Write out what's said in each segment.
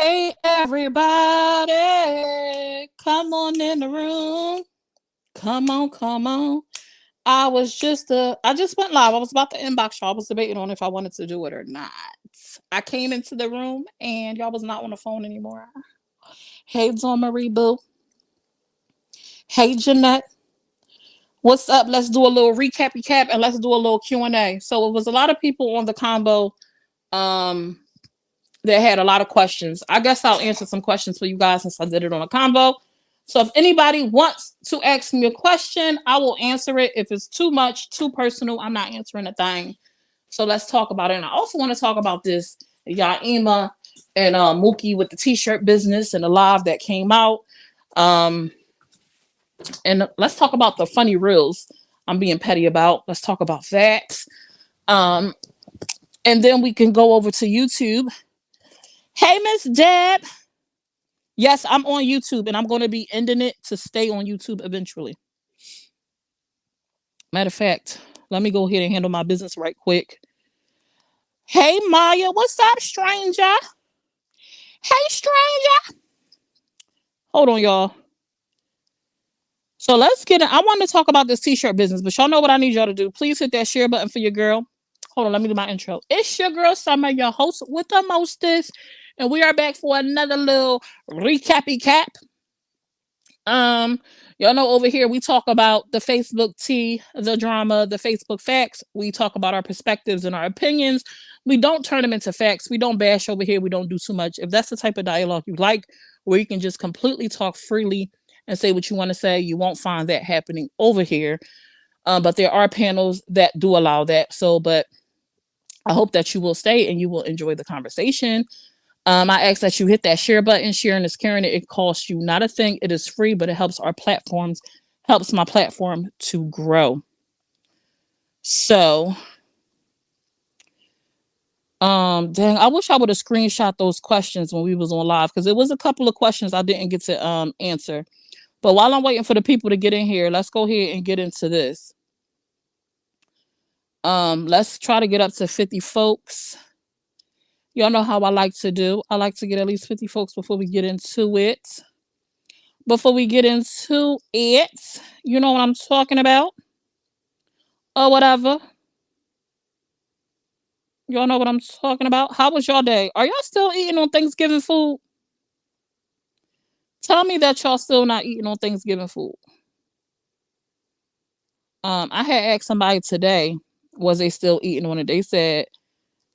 Hey everybody, come on in the room. Come on, come on. I just went live. I was about to inbox y'all. I was debating on if I wanted to do it or not. I came into the room and y'all was not on the phone anymore. Hey Dawn Marie Boo. Hey Jeanette. What's up? Let's do a little recap and let's do a little Q&A. So it was a lot of people on the combo um that had a lot of questions. I guess I'll answer some questions for you guys since I did it on a combo. So if anybody wants to ask me a question, I will answer it. If it's too much, too personal, I'm not answering a thing. So let's talk about it. And I also want to talk about this Yaima and Mookie with the t-shirt business and the live that came out. Um, and let's talk about the funny reels I'm being petty about. Let's talk about that. Um, and then we can go over to YouTube. Hey, Miss Deb. Yes, I'm on YouTube and I'm going to be ending it to stay on YouTube eventually. Matter of fact, let me go ahead and handle my business right quick. Hey, Maya, what's up, stranger? Hey, stranger. Hold on, y'all. So let's get it. I want to talk about this t-shirt business, but y'all know what I need y'all to do. Please hit that share button for your girl. Hold on, let me do my intro. It's your girl, Summer, your host with the mostest. And we are back for another little recappy cap. Um, y'all know over here we talk about the Facebook tea, the drama, the Facebook facts. We talk about our perspectives and our opinions. We don't turn them into facts. We don't bash over here. We don't do too much. If that's the type of dialogue you like, where you can just completely talk freely and say what you want to say, you won't find that happening over here. But there are panels that do allow that. So, but I hope that you will stay and you will enjoy the conversation. I ask that you hit that share button. Sharing is caring. It costs you not a thing. It is free, but it helps our platforms, helps my platform to grow. So, dang, I wish I would have screenshot those questions when we was on live because it was a couple of questions I didn't get to answer. But while I'm waiting for the people to get in here, let's go ahead and get into this. Let's try to get up to 50 folks. Y'all know how I like to do. I like to get at least 50 folks before we get into it. You know what I'm talking about? Or whatever. Y'all know what I'm talking about? How was your day? Are y'all still eating on Thanksgiving food? Tell me that y'all still not eating on Thanksgiving food. I had asked somebody today, was they still eating on it? They said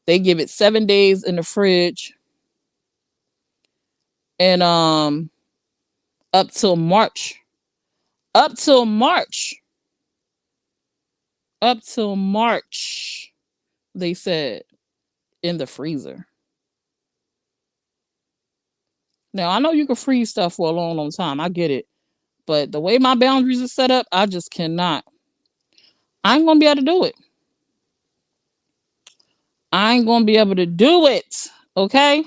they give it 7 days in the fridge and up till March. Up till March. Up till March, they said in the freezer. Now I know you can freeze stuff for a long, long time. I get it. But the way my boundaries are set up, I just cannot. I ain't gonna be able to do it. I ain't gonna be able to do it. Okay?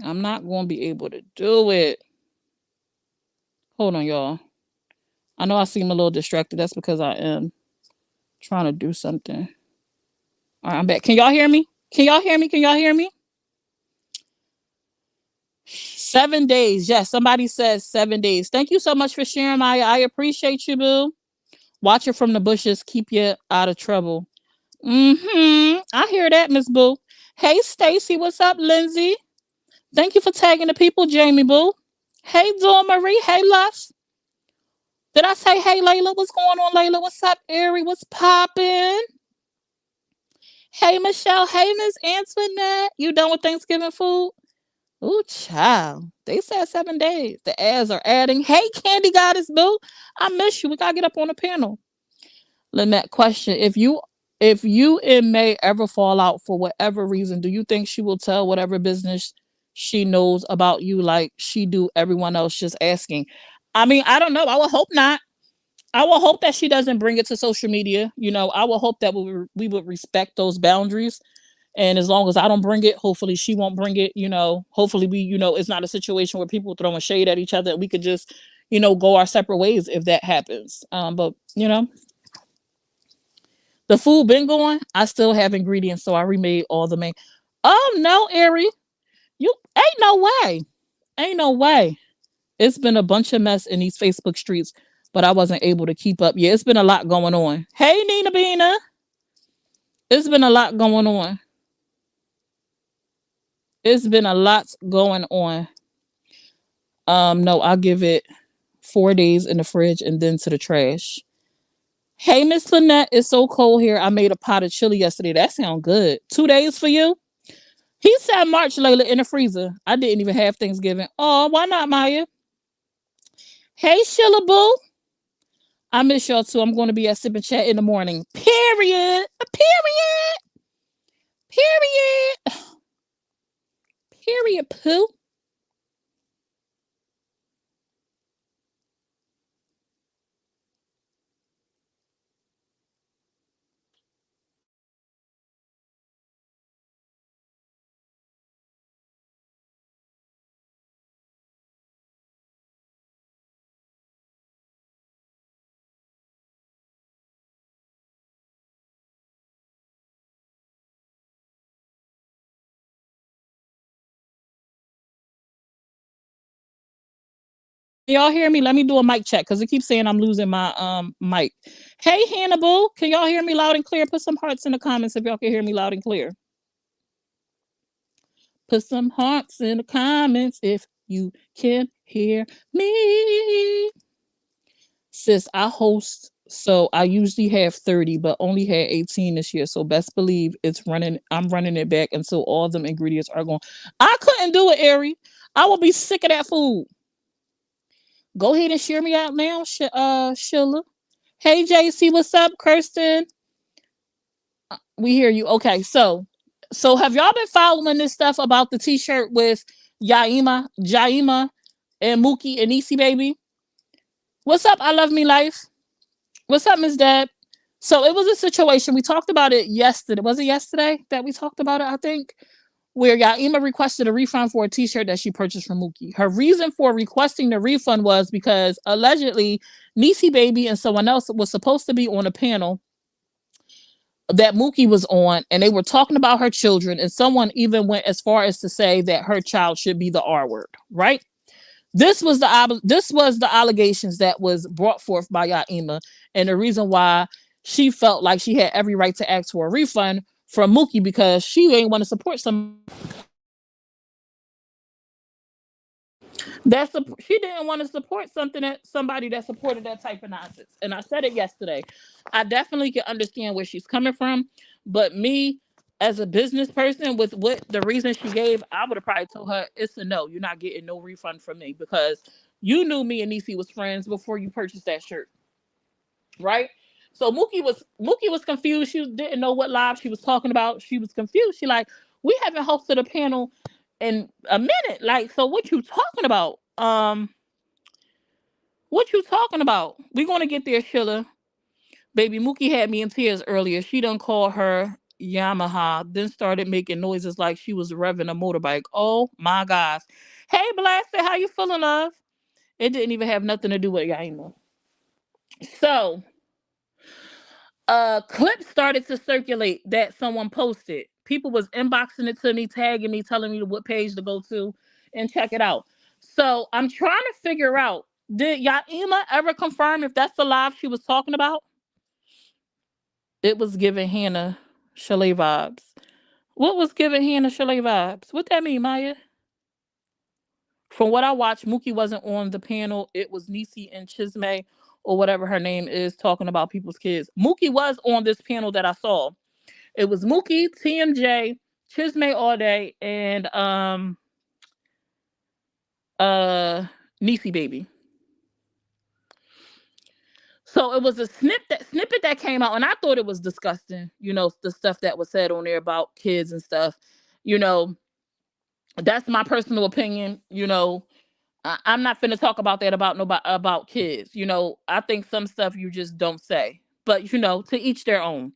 I'm not gonna be able to do it. Hold on, y'all. I know I seem a little distracted. That's because I am trying to do something. All right, I'm back. Can y'all hear me? Can y'all hear me? Can y'all hear me? 7 days. Yes, somebody says 7 days. Thank you so much for sharing, Maya. I appreciate you, boo. Watch it from the bushes. Keep you out of trouble. I hear that, Miss Boo. Hey, Stacy. What's up, Lindsay? Thank you for tagging the people, Jamie Boo. Hey, Dawn Marie. Hey, Lush. Did I say hey, Layla? What's going on, Layla? What's up, Ari? What's poppin'? Hey, Michelle. Hey, Miss Antoinette. You done with Thanksgiving food? Ooh, child. They said 7 days. The ads are adding. Hey, Candy Goddess Boo. I miss you. We gotta get up on the panel. Lynette, question: if you and May ever fall out for whatever reason, do you think she will tell whatever business she knows about you like she do everyone else? Just asking. I mean, I don't know. I will hope not. I will hope that she doesn't bring it to social media. I will hope that we would respect those boundaries. And as long as I don't bring it, hopefully she won't bring it. Hopefully it's not a situation where people throwing shade at each other. And we could just, go our separate ways if that happens. But The food been going. I still have ingredients, so I remade all the main. Oh no, Ari, you ain't no way. Ain't no way. It's been a bunch of mess in these Facebook streets, but I wasn't able to keep up. Yeah, it's been a lot going on. Hey, Nina Bina, it's been a lot going on. It's been a lot going on. No, I'll give it 4 days in the fridge and then to the trash. Hey, Miss Lynette, it's so cold here. I made a pot of chili yesterday. That sounds good. 2 days for you? He said March, Layla, in the freezer. I didn't even have Thanksgiving. Oh, why not, Maya? Hey, Sheila Boo. I miss y'all too. I'm going to be at Sip and Chat in the morning. Period. Period. Period. Period, poo. Y'all hear me? Let me do a mic check because it keeps saying I'm losing my mic. Hey Hannibal, can y'all hear me loud and clear? Put some hearts in the comments if y'all can hear me loud and clear. Put some hearts in the comments if you can hear me. Sis, I host, so I usually have 30, but only had 18 this year. So best believe it's running. I'm running it back until all them ingredients are gone. I couldn't do it, Ari. I will be sick of that food. Go ahead and share me out now, Sheila. Hey JC, what's up, Kirsten? We hear you. Okay, so have y'all been following this stuff about the T-shirt with Jaima, and Mookie and Niecy baby? What's up? I love me life. What's up, Miss Deb? So it was a situation. We talked about it yesterday. Was it yesterday that we talked about it? I think where Yaima requested a refund for a T-shirt that she purchased from Mookie. Her reason for requesting the refund was because allegedly Niecy baby and someone else was supposed to be on a panel that Mookie was on, and they were talking about her children, and someone even went as far as to say that her child should be the R word, right? This was the allegations that was brought forth by Yaima, and the reason why she felt like she had every right to ask for a refund from Mookie because she ain't want to support some she didn't want to support something that somebody that supported that type of nonsense. And I said it yesterday. I definitely can understand where she's coming from, but me as a business person with what the reason she gave, I would have probably told her it's a no. You're not getting no refund from me because you knew me and Niecy was friends before you purchased that shirt, right? So Mookie was confused. She didn't know what live she was talking about. She was confused. She like, we haven't hosted a panel in a minute. Like, so what you talking about? What you talking about? We gonna get there, Sheila. Baby Mookie had me in tears earlier. She done called her Yamaha, then started making noises like she was revving a motorbike. Oh my gosh. Hey Blasted, how you feeling, love? It didn't even have nothing to do with Yaima. So clip started to circulate that someone posted. People was inboxing it to me, tagging me, telling me what page to go to and check it out. So I'm trying to figure out, did Yaima ever confirm if that's the live she was talking about? It was giving Hannah Chalet vibes. What was giving Hannah Chalet vibes? What that mean, Maya? From what I watched, Mookie wasn't on the panel. It was Niecy and Chisme or whatever her name is talking about people's kids. Mookie was on this panel that I saw. It was Mookie, TMJ, Chisme all day, and uh Niecy baby. So it was a snippet that came out, and I thought it was disgusting. You know, the stuff that was said on there about kids and stuff. You know, that's my personal opinion. You know, I'm not finna talk about that about nobody about kids. You know, I think some stuff you just don't say, but you know, to each their own.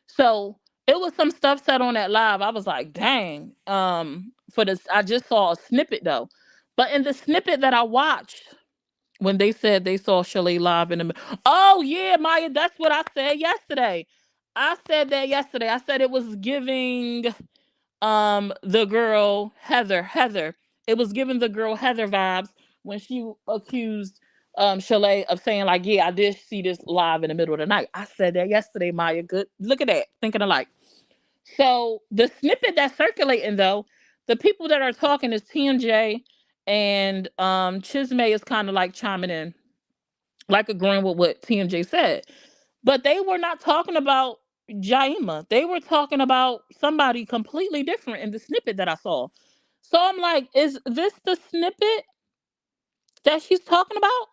So it was some stuff said on that live. I was like, dang. For this, I just saw a snippet though, but in the snippet that I watched, when they said they saw Shelly live in the, oh yeah, Maya, that's what I said yesterday. I said that yesterday. I said it was giving the girl Heather. It was giving the girl Heather vibes when she accused Shalay of saying like, yeah, I did see this live in the middle of the night. I said that yesterday, Maya. Good. Look at that. Thinking alike. So the snippet that's circulating though, the people that are talking is TMJ and Chisme is kind of like chiming in, like agreeing with what TMJ said. But they were not talking about Jaima. They were talking about somebody completely different in the snippet that I saw. So I'm like, is this the snippet that she's talking about?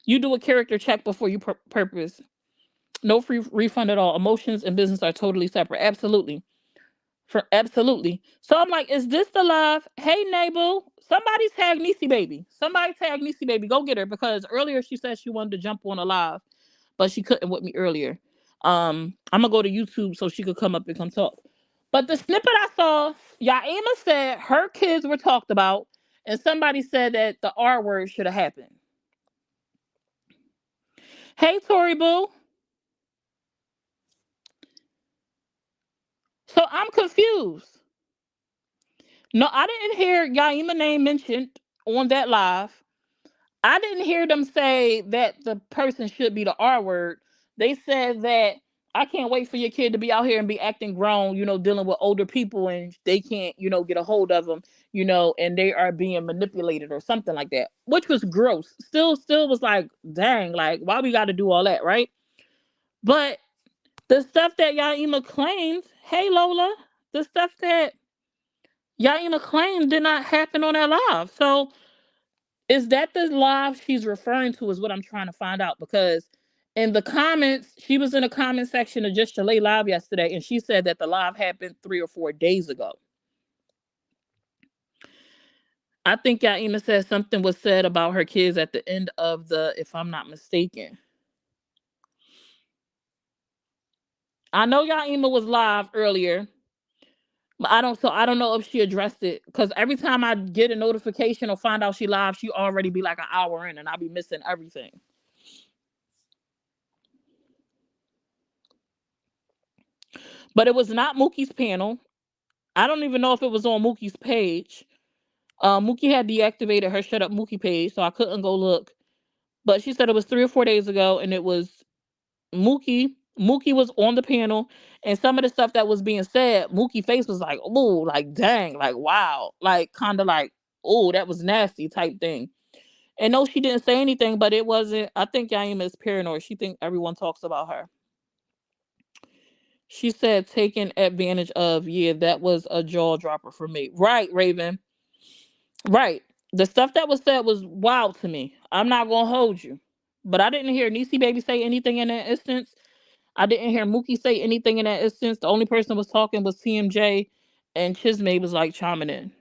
You do a character check before you purpose. No free refund at all. Emotions and business are totally separate. Absolutely. For absolutely. So I'm like, is this the live? Hey Nabel, somebody tag Niecy baby. Somebody tag Niecy baby. Go get her because earlier she said she wanted to jump on a live, but she couldn't with me earlier. I'm gonna go to YouTube so she could come up and come talk. But the snippet I saw, Yaima said her kids were talked about, and somebody said that the R word should have happened. Hey Tori Boo. So I'm confused. No, I didn't hear Yaima name mentioned on that live. I didn't hear them say that the person should be the R word. They said that I can't wait for your kid to be out here and be acting grown, dealing with older people and they can't, get a hold of them, and they are being manipulated or something like that, which was gross. Still was like, dang, like why we got to do all that, right? But the stuff that Yaima claims, hey Lola, the stuff that Yaima claimed did not happen on that live. So is that the live she's referring to? Is what I'm trying to find out because in the comments, she was in a comment section of Just Chalet Live yesterday, and she said that the live happened 3 or 4 days ago. I think Yaima said something was said about her kids at the end of the, if I'm not mistaken. I know Yaima was live earlier, but I don't know if she addressed it because every time I get a notification or find out she live, she already be like an hour in, and I'll be missing everything. But it was not Mookie's panel. I don't even know if it was on Mookie's page. Mookie had deactivated her Shut Up Mookie page, so I couldn't go look. But she said it was 3 or 4 days ago, and it was Mookie. Mookie was on the panel, and some of the stuff that was being said, Mookie face was like, "Oh, like dang, like wow, like kind of like, oh, that was nasty" type thing. And no, she didn't say anything, but it wasn't. I think Yaima is paranoid. She think everyone talks about her. She said, "Taken advantage of." Yeah, that was a jaw dropper for me. Right, Raven. Right. The stuff that was said was wild to me. I'm not gonna hold you. But I didn't hear Niecy Baby say anything in that instance. I didn't hear Mookie say anything in that instance. The only person was talking was TMJ and Chisme was like chiming in.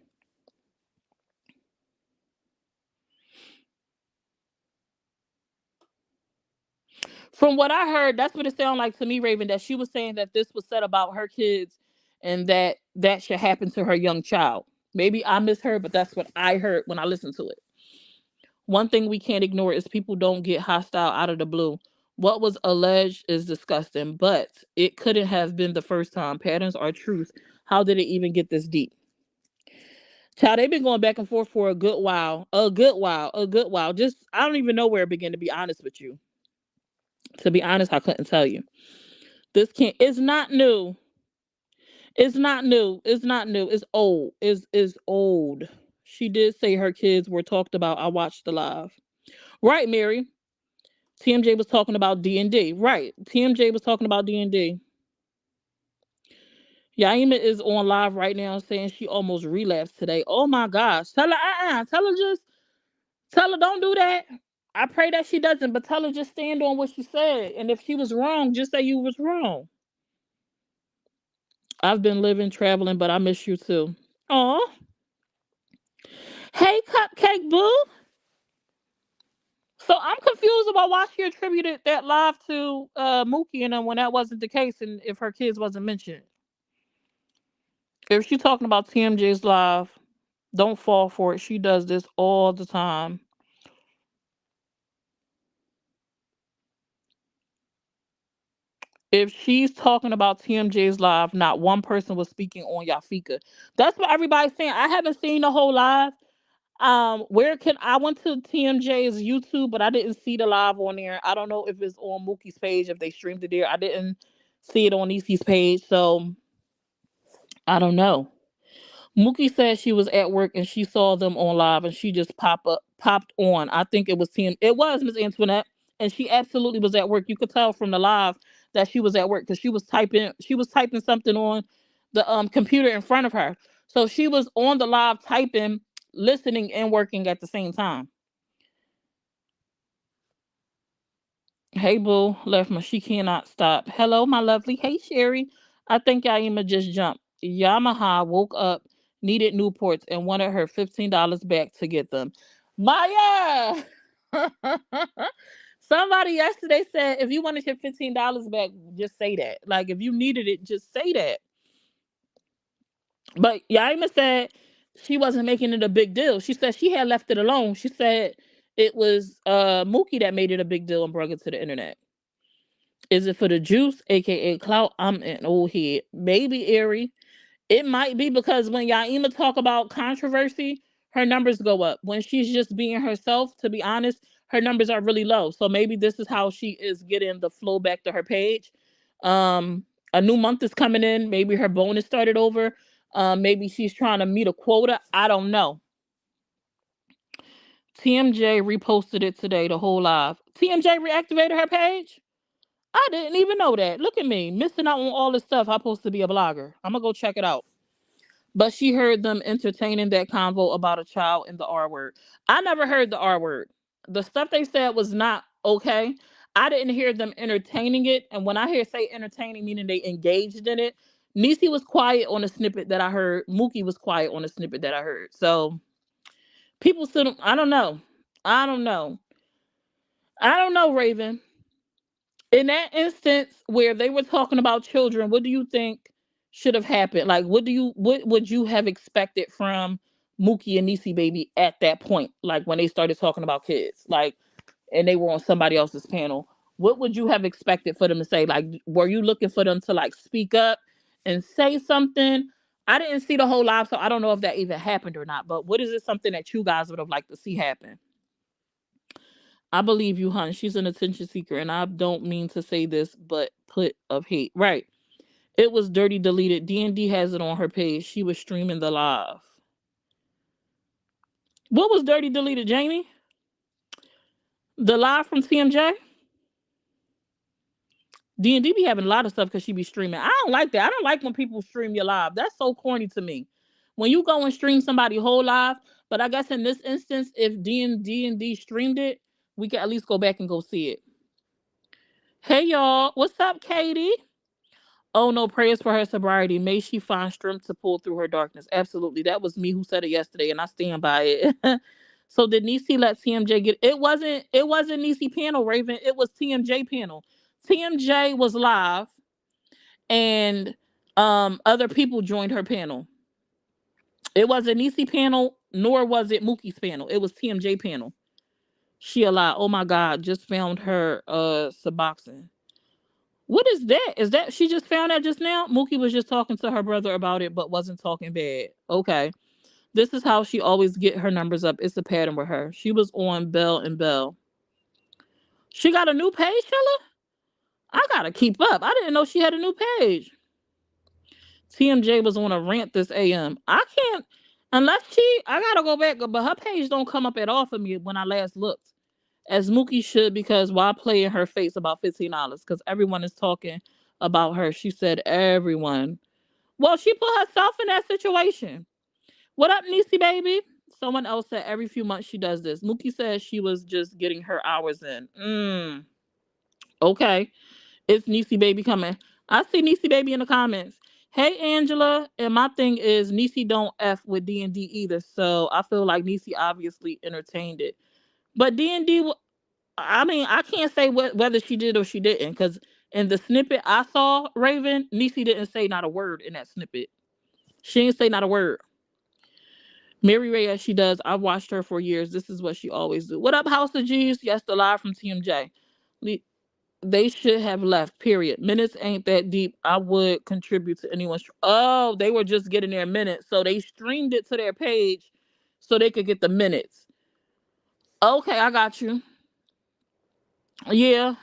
From what I heard, that's what it sounded like to me, Raven, that she was saying that this was said about her kids and that that should happen to her young child. Maybe I misheard, but that's what I heard when I listened to it. One thing we can't ignore is people don't get hostile out of the blue. What was alleged is disgusting, but it couldn't have been the first time. Patterns are truth. How did it even get this deep? Child, they've been going back and forth for a good while. A good while. A good while. Just, I don't even know where it began, to be honest with you. To be honest, I couldn't tell you. This can't, it's not new. It's not new. It's not new. It's old. It's old. She did say her kids were talked about. I watched the live. Right, Mary. TMJ was talking about D&D. Right. TMJ was talking about D&D. Yaima is on live right now saying she almost relapsed today. Oh my gosh. Tell her, tell her don't do that. I pray that she doesn't, but tell her just stand on what she said. And if she was wrong, just say you was wrong. I've been living, traveling, but I miss you too. Aw. Hey, Cupcake Boo. So I'm confused about why she attributed that live to Mookie and them when that wasn't the case and if her kids wasn't mentioned. If she talking about TMJ's live, don't fall for it. She does this all the time. If she's talking about TMJ's live, not one person was speaking on Yafika. That's what everybody's saying. I haven't seen the whole live. Where can I went to TMJ's YouTube, but I didn't see the live on there. I don't know if it's on Mookie's page, if they streamed it there. I didn't see it on Niecy's page, so I don't know. Mookie said she was at work and she saw them on live and she just popped on. I think it was It was Miss Antoinette, and she absolutely was at work. You could tell from the live that she was at work because she was typing something on the computer in front of her. So she was on the live typing, listening, and working at the same time. Hey boo, left my she cannot stop. Hello, my lovely. Hey Sherry. I think Yaima just jumped. Yamaha woke up, needed Newports, and wanted her $15 back to get them. Maya! Somebody yesterday said if you wanted your $15 back, just say that. Like if you needed it, just say that. But Yaima said she wasn't making it a big deal. She said she had left it alone. She said it was Mookie that made it a big deal and brought it to the internet. Is it for the juice, aka clout? I'm an old head. Maybe Ari. It might be because when Yaima talk about controversy, her numbers go up. When she's just being herself, to be honest, her numbers are really low. So maybe this is how she is getting the flow back to her page. Um, a new month is coming in. Maybe her bonus started over. Maybe she's trying to meet a quota. I don't know. TMJ reposted it today, the whole live. TMJ reactivated her page. I didn't even know that. Look at me, missing out on all this stuff. I'm supposed to be a blogger. I'm gonna go check it out. But she heard them entertaining that convo about a child in the R word. I never heard the R word. The stuff they said was not okay. I didn't hear them entertaining it. And when I hear say entertaining, meaning they engaged in it, Niecy was quiet on a snippet that I heard. Mookie was quiet on a snippet that I heard. So people still, I don't know. I don't know. I don't know, Raven. In that instance where they were talking about children, what do you think should have happened? Like, what would you have expected from Mookie and Niecy baby at that point? Like when they started talking about kids, like, and they were on somebody else's panel. What would you have expected for them to say? Like, were you looking for them to like speak up and say something? I didn't see the whole live, so I don't know if that even happened or not. But what is it something that you guys would have liked to see happen? I believe you, hun. She's an attention seeker, and I don't mean to say this, but put of hate. Right. It was dirty deleted. D&D has it on her page. She was streaming the live. What was dirty deleted, Jamie? The live from TMJ? D&D be having a lot of stuff because she be streaming. I don't like that. I don't like when people stream your live. That's so corny to me. When you go and stream somebody whole live, but I guess in this instance, if D&D streamed it, we can at least go back and go see it. Hey y'all, what's up, Katie? Oh no, prayers for her sobriety. May she find strength to pull through her darkness. Absolutely. That was me who said it yesterday, and I stand by it. So did Niecy let TMJ get it wasn't Niecy panel, Raven. It was TMJ panel. TMJ was live and other people joined her panel. It wasn't Niecy panel, nor was it Mookie's panel. It was TMJ panel. She allowed, oh my God, just found her Suboxone. What is that? Is that she just found out just now? Mookie was just talking to her brother about it, but wasn't talking bad. Okay. This is how she always get her numbers up. It's a pattern with her. She was on Bell and Bell. She got a new page, Sheila? I gotta keep up. I didn't know she had a new page. TMJ was on a rant this AM. I can't unless I gotta go back, but her page don't come up at all for me when I last looked. As Mookie should, because why play in her face about $15? Because everyone is talking about her. She said everyone. Well, she put herself in that situation. What up, Niecy baby? Someone else said every few months she does this. Mookie says she was just getting her hours in. Okay. It's Niecy baby coming. I see Niecy baby in the comments. Hey Angela, and my thing is Niecy don't F with D&D either. So I feel like Niecy obviously entertained it. But D&D, I mean, I can't say whether she did or she didn't, because in the snippet I saw, Raven, Niecy didn't say not a word in that snippet. She didn't say not a word. Mary Ray, as she does, I've watched her for years. This is what she always do. What up, House of G's? Yes, the live from TMJ. They should have left, period. Minutes ain't that deep. I would contribute to anyone's. Oh, they were just getting their minutes. So they streamed it to their page so they could get the minutes. Okay, I got you. Yeah,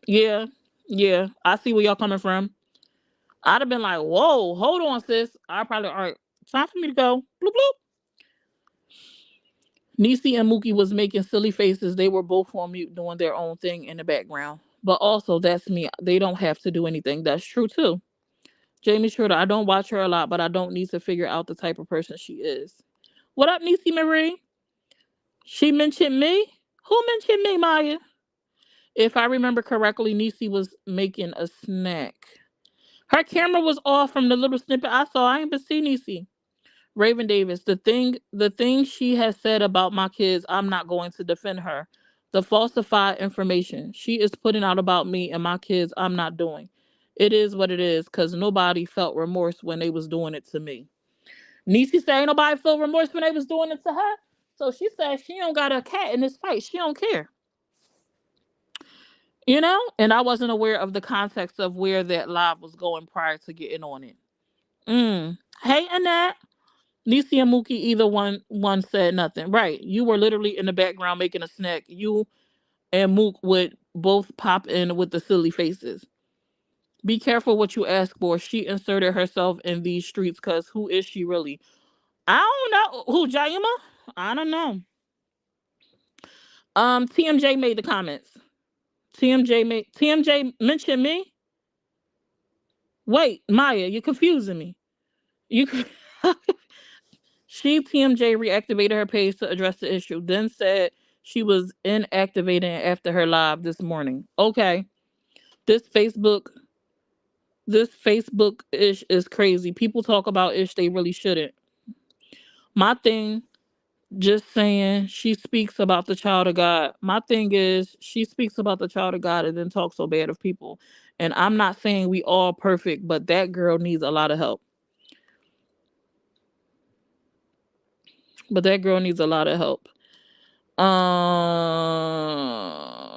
yeah, yeah. I see where y'all coming from. I'd have been like, whoa, hold on, sis. I probably, all right, time for me to go. Bloop, bloop. Niecy and Mookie was making silly faces. They were both on mute doing their own thing in the background. But also, that's me. They don't have to do anything. That's true, too. Jamie Schroeder, I don't watch her a lot, but I don't need to figure out the type of person she is. What up, Niecy Marie? She mentioned me? Who mentioned me, Maya? If I remember correctly, Niecy was making a snack. Her camera was off from the little snippet I saw. I ain't been seeing Niecy. Raven Davis, the thing she has said about my kids, I'm not going to defend her. The falsified information she is putting out about me and my kids, I'm not doing. It is what it is, because nobody felt remorse when they was doing it to me. Niecy said ain't nobody felt remorse when they was doing it to her. So she said she don't got a cat in this fight. She don't care. You know? And I wasn't aware of the context of where that live was going prior to getting on it. Hey, Annette. Niecy and Mookie, either one said nothing. Right. You were literally in the background making a snack. You and Mook would both pop in with the silly faces. Be careful what you ask for. She inserted herself in these streets because who is she really? I don't know. Who, Jaima? I don't know. TMJ made the comments. TMJ mentioned me. Wait, Maya, you're confusing me. You She, TMJ, reactivated her page to address the issue, then said she was inactivating after her live this morning. Okay. This Facebook, this Facebook ish is crazy. People talk about ish they really shouldn't. My thing, just saying, she speaks about the child of God. My thing is, she speaks about the child of God and then talks so bad of people. And I'm not saying we all perfect, but that girl needs a lot of help. But that girl needs a lot of help.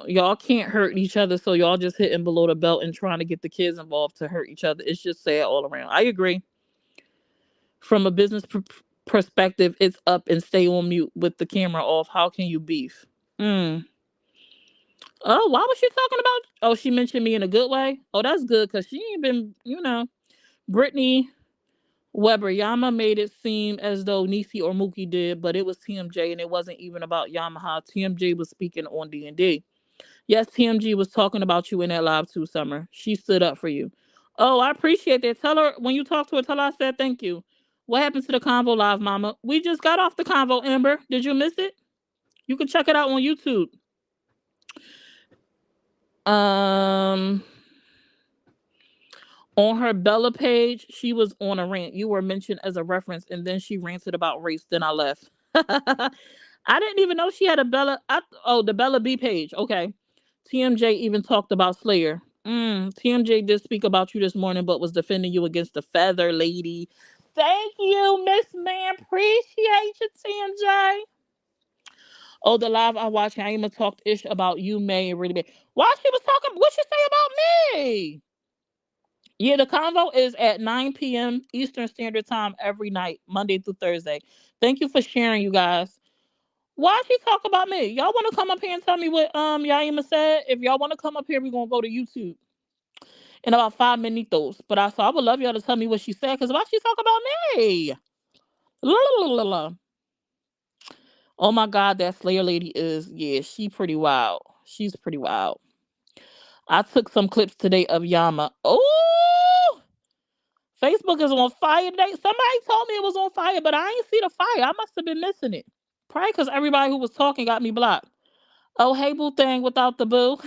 Y'all can't hurt each other, so y'all just hitting below the belt and trying to get the kids involved to hurt each other. It's just sad all around. I agree. From a business perspective, it's up and stay on mute with the camera off. How can you beef? Mm. Oh, why was she talking about? Oh, she mentioned me in a good way. Oh, that's good because she ain't been, Brittany Weber, Yama made it seem as though Nisi or Mookie did, but it was TMJ and it wasn't even about Yamaha. TMJ was speaking on D&D. Yes, TMG was talking about you in that live too, Summer. She stood up for you. Oh, I appreciate that. Tell her when you talk to her, tell her I said thank you. What happened to the convo live, Mama? We just got off the convo, Amber. Did you miss it? You can check it out on YouTube. Um, on her Bella page, she was on a rant. You were mentioned as a reference, and then she ranted about race. Then I left. I didn't even know she had a Bella. The Bella B page. Okay. TMJ even talked about Slayer. TMJ did speak about you this morning, but was defending you against the Feather Lady. Thank you, Miss Man. Appreciate you, TMJ. Oh, the live I watched, Naima talked ish about you, May, and really bad. Why she was talking? What she say about me? Yeah, the convo is at 9 p.m. Eastern Standard Time every night, Monday through Thursday. Thank you for sharing, you guys. Why she talk about me? Y'all want to come up here and tell me what Yaima said? If y'all want to come up here, we're gonna go to YouTube in about 5 minutes. But I would love y'all to tell me what she said, because why she talk about me? La, la, la, la. Oh my god, that Slayer lady is, yeah, she pretty wild. She's pretty wild. I took some clips today of Yama. Oh, Facebook is on fire today. Somebody told me it was on fire, but I ain't see the fire. I must have been missing it. Probably because everybody who was talking got me blocked. Oh, hey, boo thing without the boo.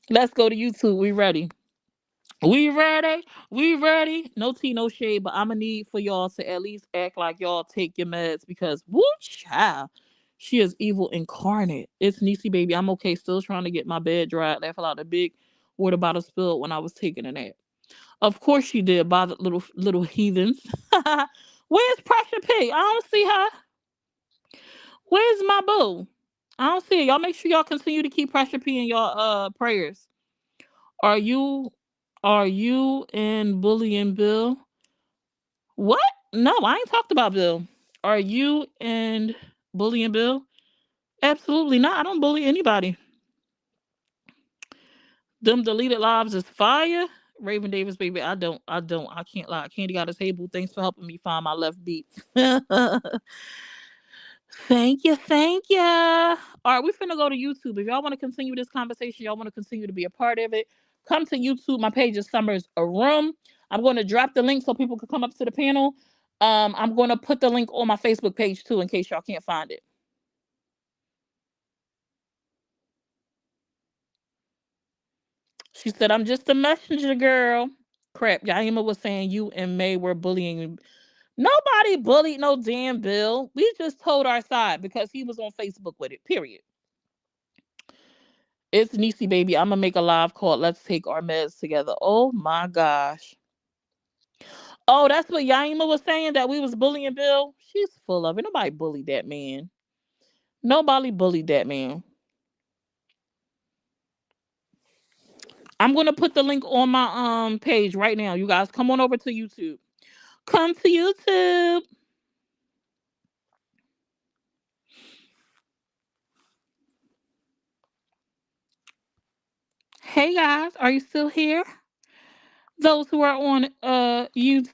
Let's go to YouTube. We ready. We ready. We ready. No tea, no shade, but I'm going to need for y'all to at least act like y'all take your meds because, woo, child. She is evil incarnate. It's Niecy, baby. I'm okay. Still trying to get my bed dried. That fell out the big water bottle spilled when I was taking a nap. Of course she did, by the little heathens. Where's Pressure P? I don't see her. Where's my boo? I don't see it. Y'all make sure y'all continue to keep Pressure P in your prayers. Are you are you and Bullying Bill? What? No, I ain't talked about Bill. Are you and Bullying Bill? Absolutely not. I don't bully anybody. Them deleted lives is fire. Raven Davis, baby. I can't lie. Candy got a table. Thanks for helping me find my left beat. Thank you, thank you. All right, we finna go to YouTube. If y'all want to continue this conversation, y'all want to continue to be a part of it, come to YouTube. My page is Summers a Room. I'm going to drop the link so people can come up to the panel. I'm going to put the link on my Facebook page too, in case y'all can't find it. She said, "I'm just a messenger, girl." Crap, Yaima was saying you and May were bullying. Nobody bullied no damn Bill. We just told our side because he was on Facebook with it. Period. It's Niecy, baby. I'm gonna make a live call. Let's take our meds together. Oh my gosh. Oh, that's what Yaima was saying, that we was bullying Bill. She's full of it. Nobody bullied that man. Nobody bullied that man. I'm gonna put the link on my page right now. You guys come on over to YouTube. Come to YouTube. Hey guys, are you still here? Those who are on YouTube.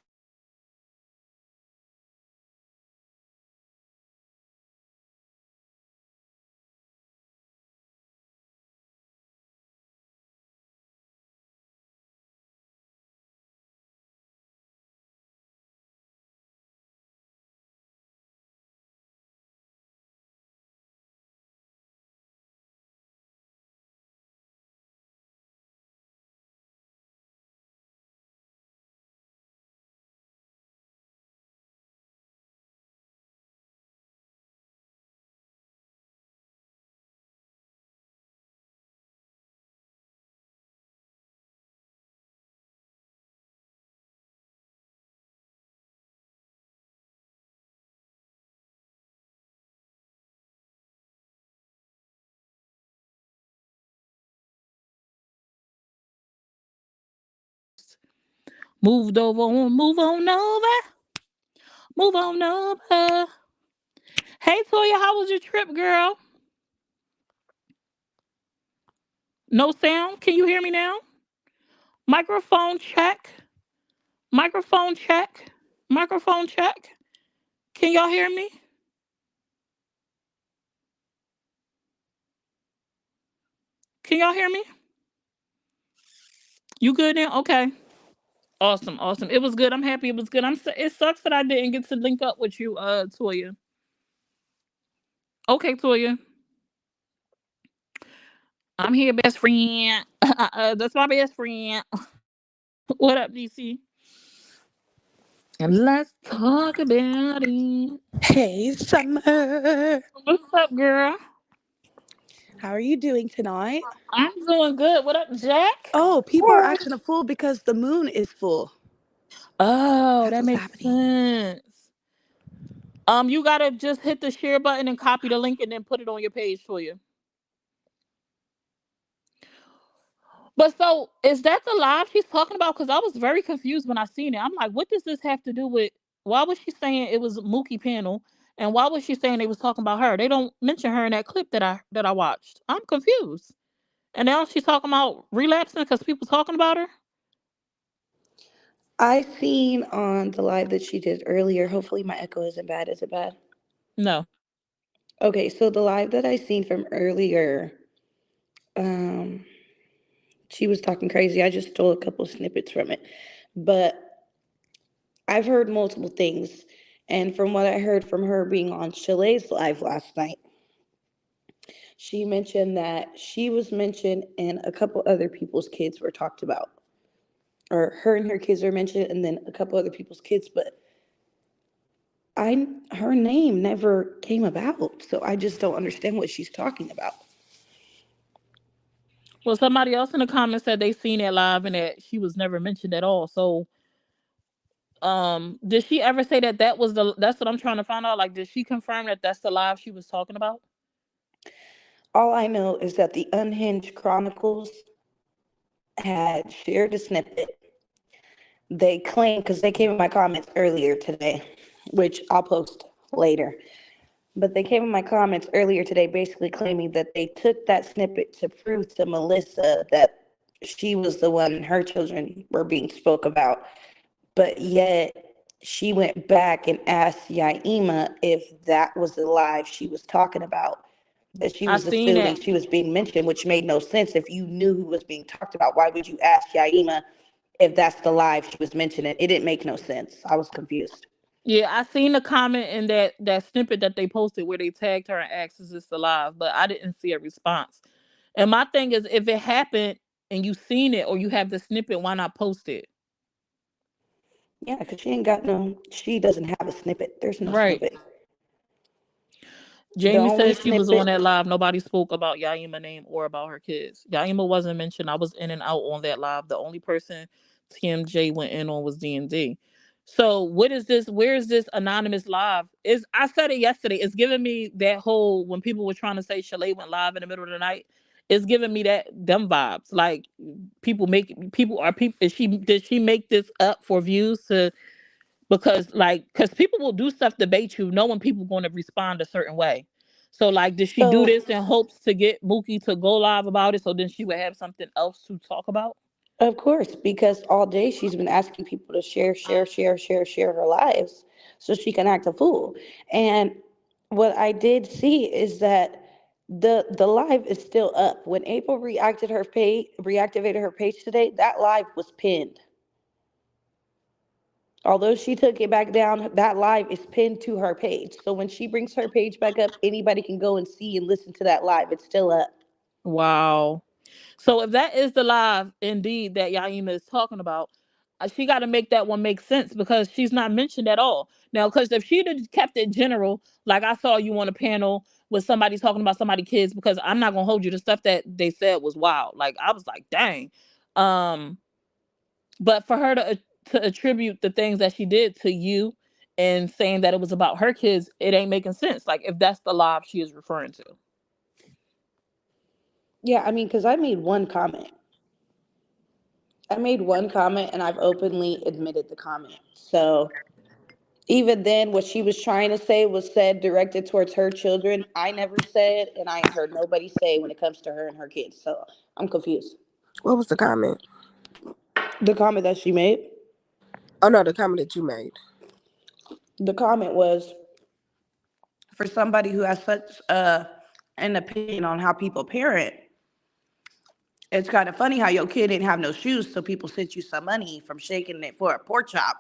Move on over, move on over. Hey Toya, how was your trip, girl? No sound? Can you hear me now? Microphone check. Microphone check. Microphone check. Can y'all hear me? Can y'all hear me? You good now? Okay. Awesome, awesome. It was good. I'm happy it was good. It sucks that I didn't get to link up with you, Toya. Okay, Toya. I'm here, best friend. That's my best friend. What up, DC? And let's talk about it. Hey, Summer. What's up, girl? How are you doing tonight? I'm doing good. What up, Jack? Oh, people are acting a fool because the moon is full. Oh, That's that what's makes happening. sense. You gotta just hit the share button and copy the link and then put it on your page for you. But so is that the live she's talking about? Because I was very confused when I seen it. I'm like, what does this have to do with? Why was she saying it was Mookie panel, and why was she saying they was talking about her? They don't mention her in that clip that I watched. I'm confused. And now she's talking about relapsing because people talking about her. I seen on the live that she did earlier. Hopefully, my echo isn't bad. Is it bad? No. Okay, so the live that I seen from earlier, um, she was talking crazy. I just stole a couple snippets from it, but I've heard multiple things, and from what I heard from her being on Chalet's live last night, she mentioned that she was mentioned and a couple other people's kids were talked about, or her and her kids were mentioned, and then a couple other people's kids, but her name never came about, so I just don't understand what she's talking about. Well, somebody else in the comments said they seen it live and that she was never mentioned at all. So, did she ever say that was the? That's what I'm trying to find out. Like, did she confirm that that's the live she was talking about? All I know is that the Unhinged Chronicles had shared a snippet. They claim, because they came in my comments earlier today, which I'll post later. But they came in my comments earlier today basically claiming that they took that snippet to prove to Melissa that she was the one and her children were being spoke about. But yet she went back and asked Yaima if that was the live she was talking about. That she I was seen assuming that. she was being mentioned, which made no sense. If you knew who was being talked about, why would you ask Yaima if that's the live she was mentioning? It didn't make no sense. I was confused. Yeah, I seen the comment in that snippet that they posted where they tagged her and asked, "Is this alive?" But I didn't see a response. And my thing is, if it happened and you seen it or you have the snippet, why not post it? Yeah, because she ain't got no, she doesn't have a snippet. There's no Right. snippet. The Jamie only says she was on snippet, that live. Nobody spoke about Yaima name or about her kids. Yaima wasn't mentioned. I was in and out on that live. The only person TMJ went in on was D&D. So what is this? Where is this anonymous live? Is I said it yesterday. It's giving me that whole when people were trying to say Shalay went live in the middle of the night. It's giving me that them vibes. Like people are people. Is she did she make this up for views to because people will do stuff to bait you knowing people going to respond a certain way. So like did she do so this in hopes to get Mookie to go live about it so then she would have something else to talk about? of course, because all day she's been asking people to share her lives so she can act a fool. And what I did see is that the live is still up. When April reactivated her page today, that live was pinned. Although she took it back down, that live is pinned to her page. So when she brings her page back up, anybody can go and see and listen to that live. It's still up. Wow. So if that is the live indeed that Yaima is talking about, she got to make that one make sense because she's not mentioned at all. Now, because if she'd have kept it general, like I saw you on a panel with somebody talking about somebody's kids, because I'm not gonna hold you, the stuff that they said was wild. Like I was like, dang. Um, but for her to attribute the things that she did to you and saying that it was about her kids, it ain't making sense. Like if that's the live she is referring to. Yeah, I mean, because I made one comment. I made one comment and I've openly admitted the comment. So even then, what she was trying to say was said directed towards her children. I never said, and I ain't heard nobody say when it comes to her and her kids. So I'm confused. What was the comment? The comment that she made, Oh no, the comment that you made. the comment was for somebody who has such an opinion on how people parent. It's kind of funny how your kid didn't have no shoes, so people sent you some money from shaking it for a pork chop.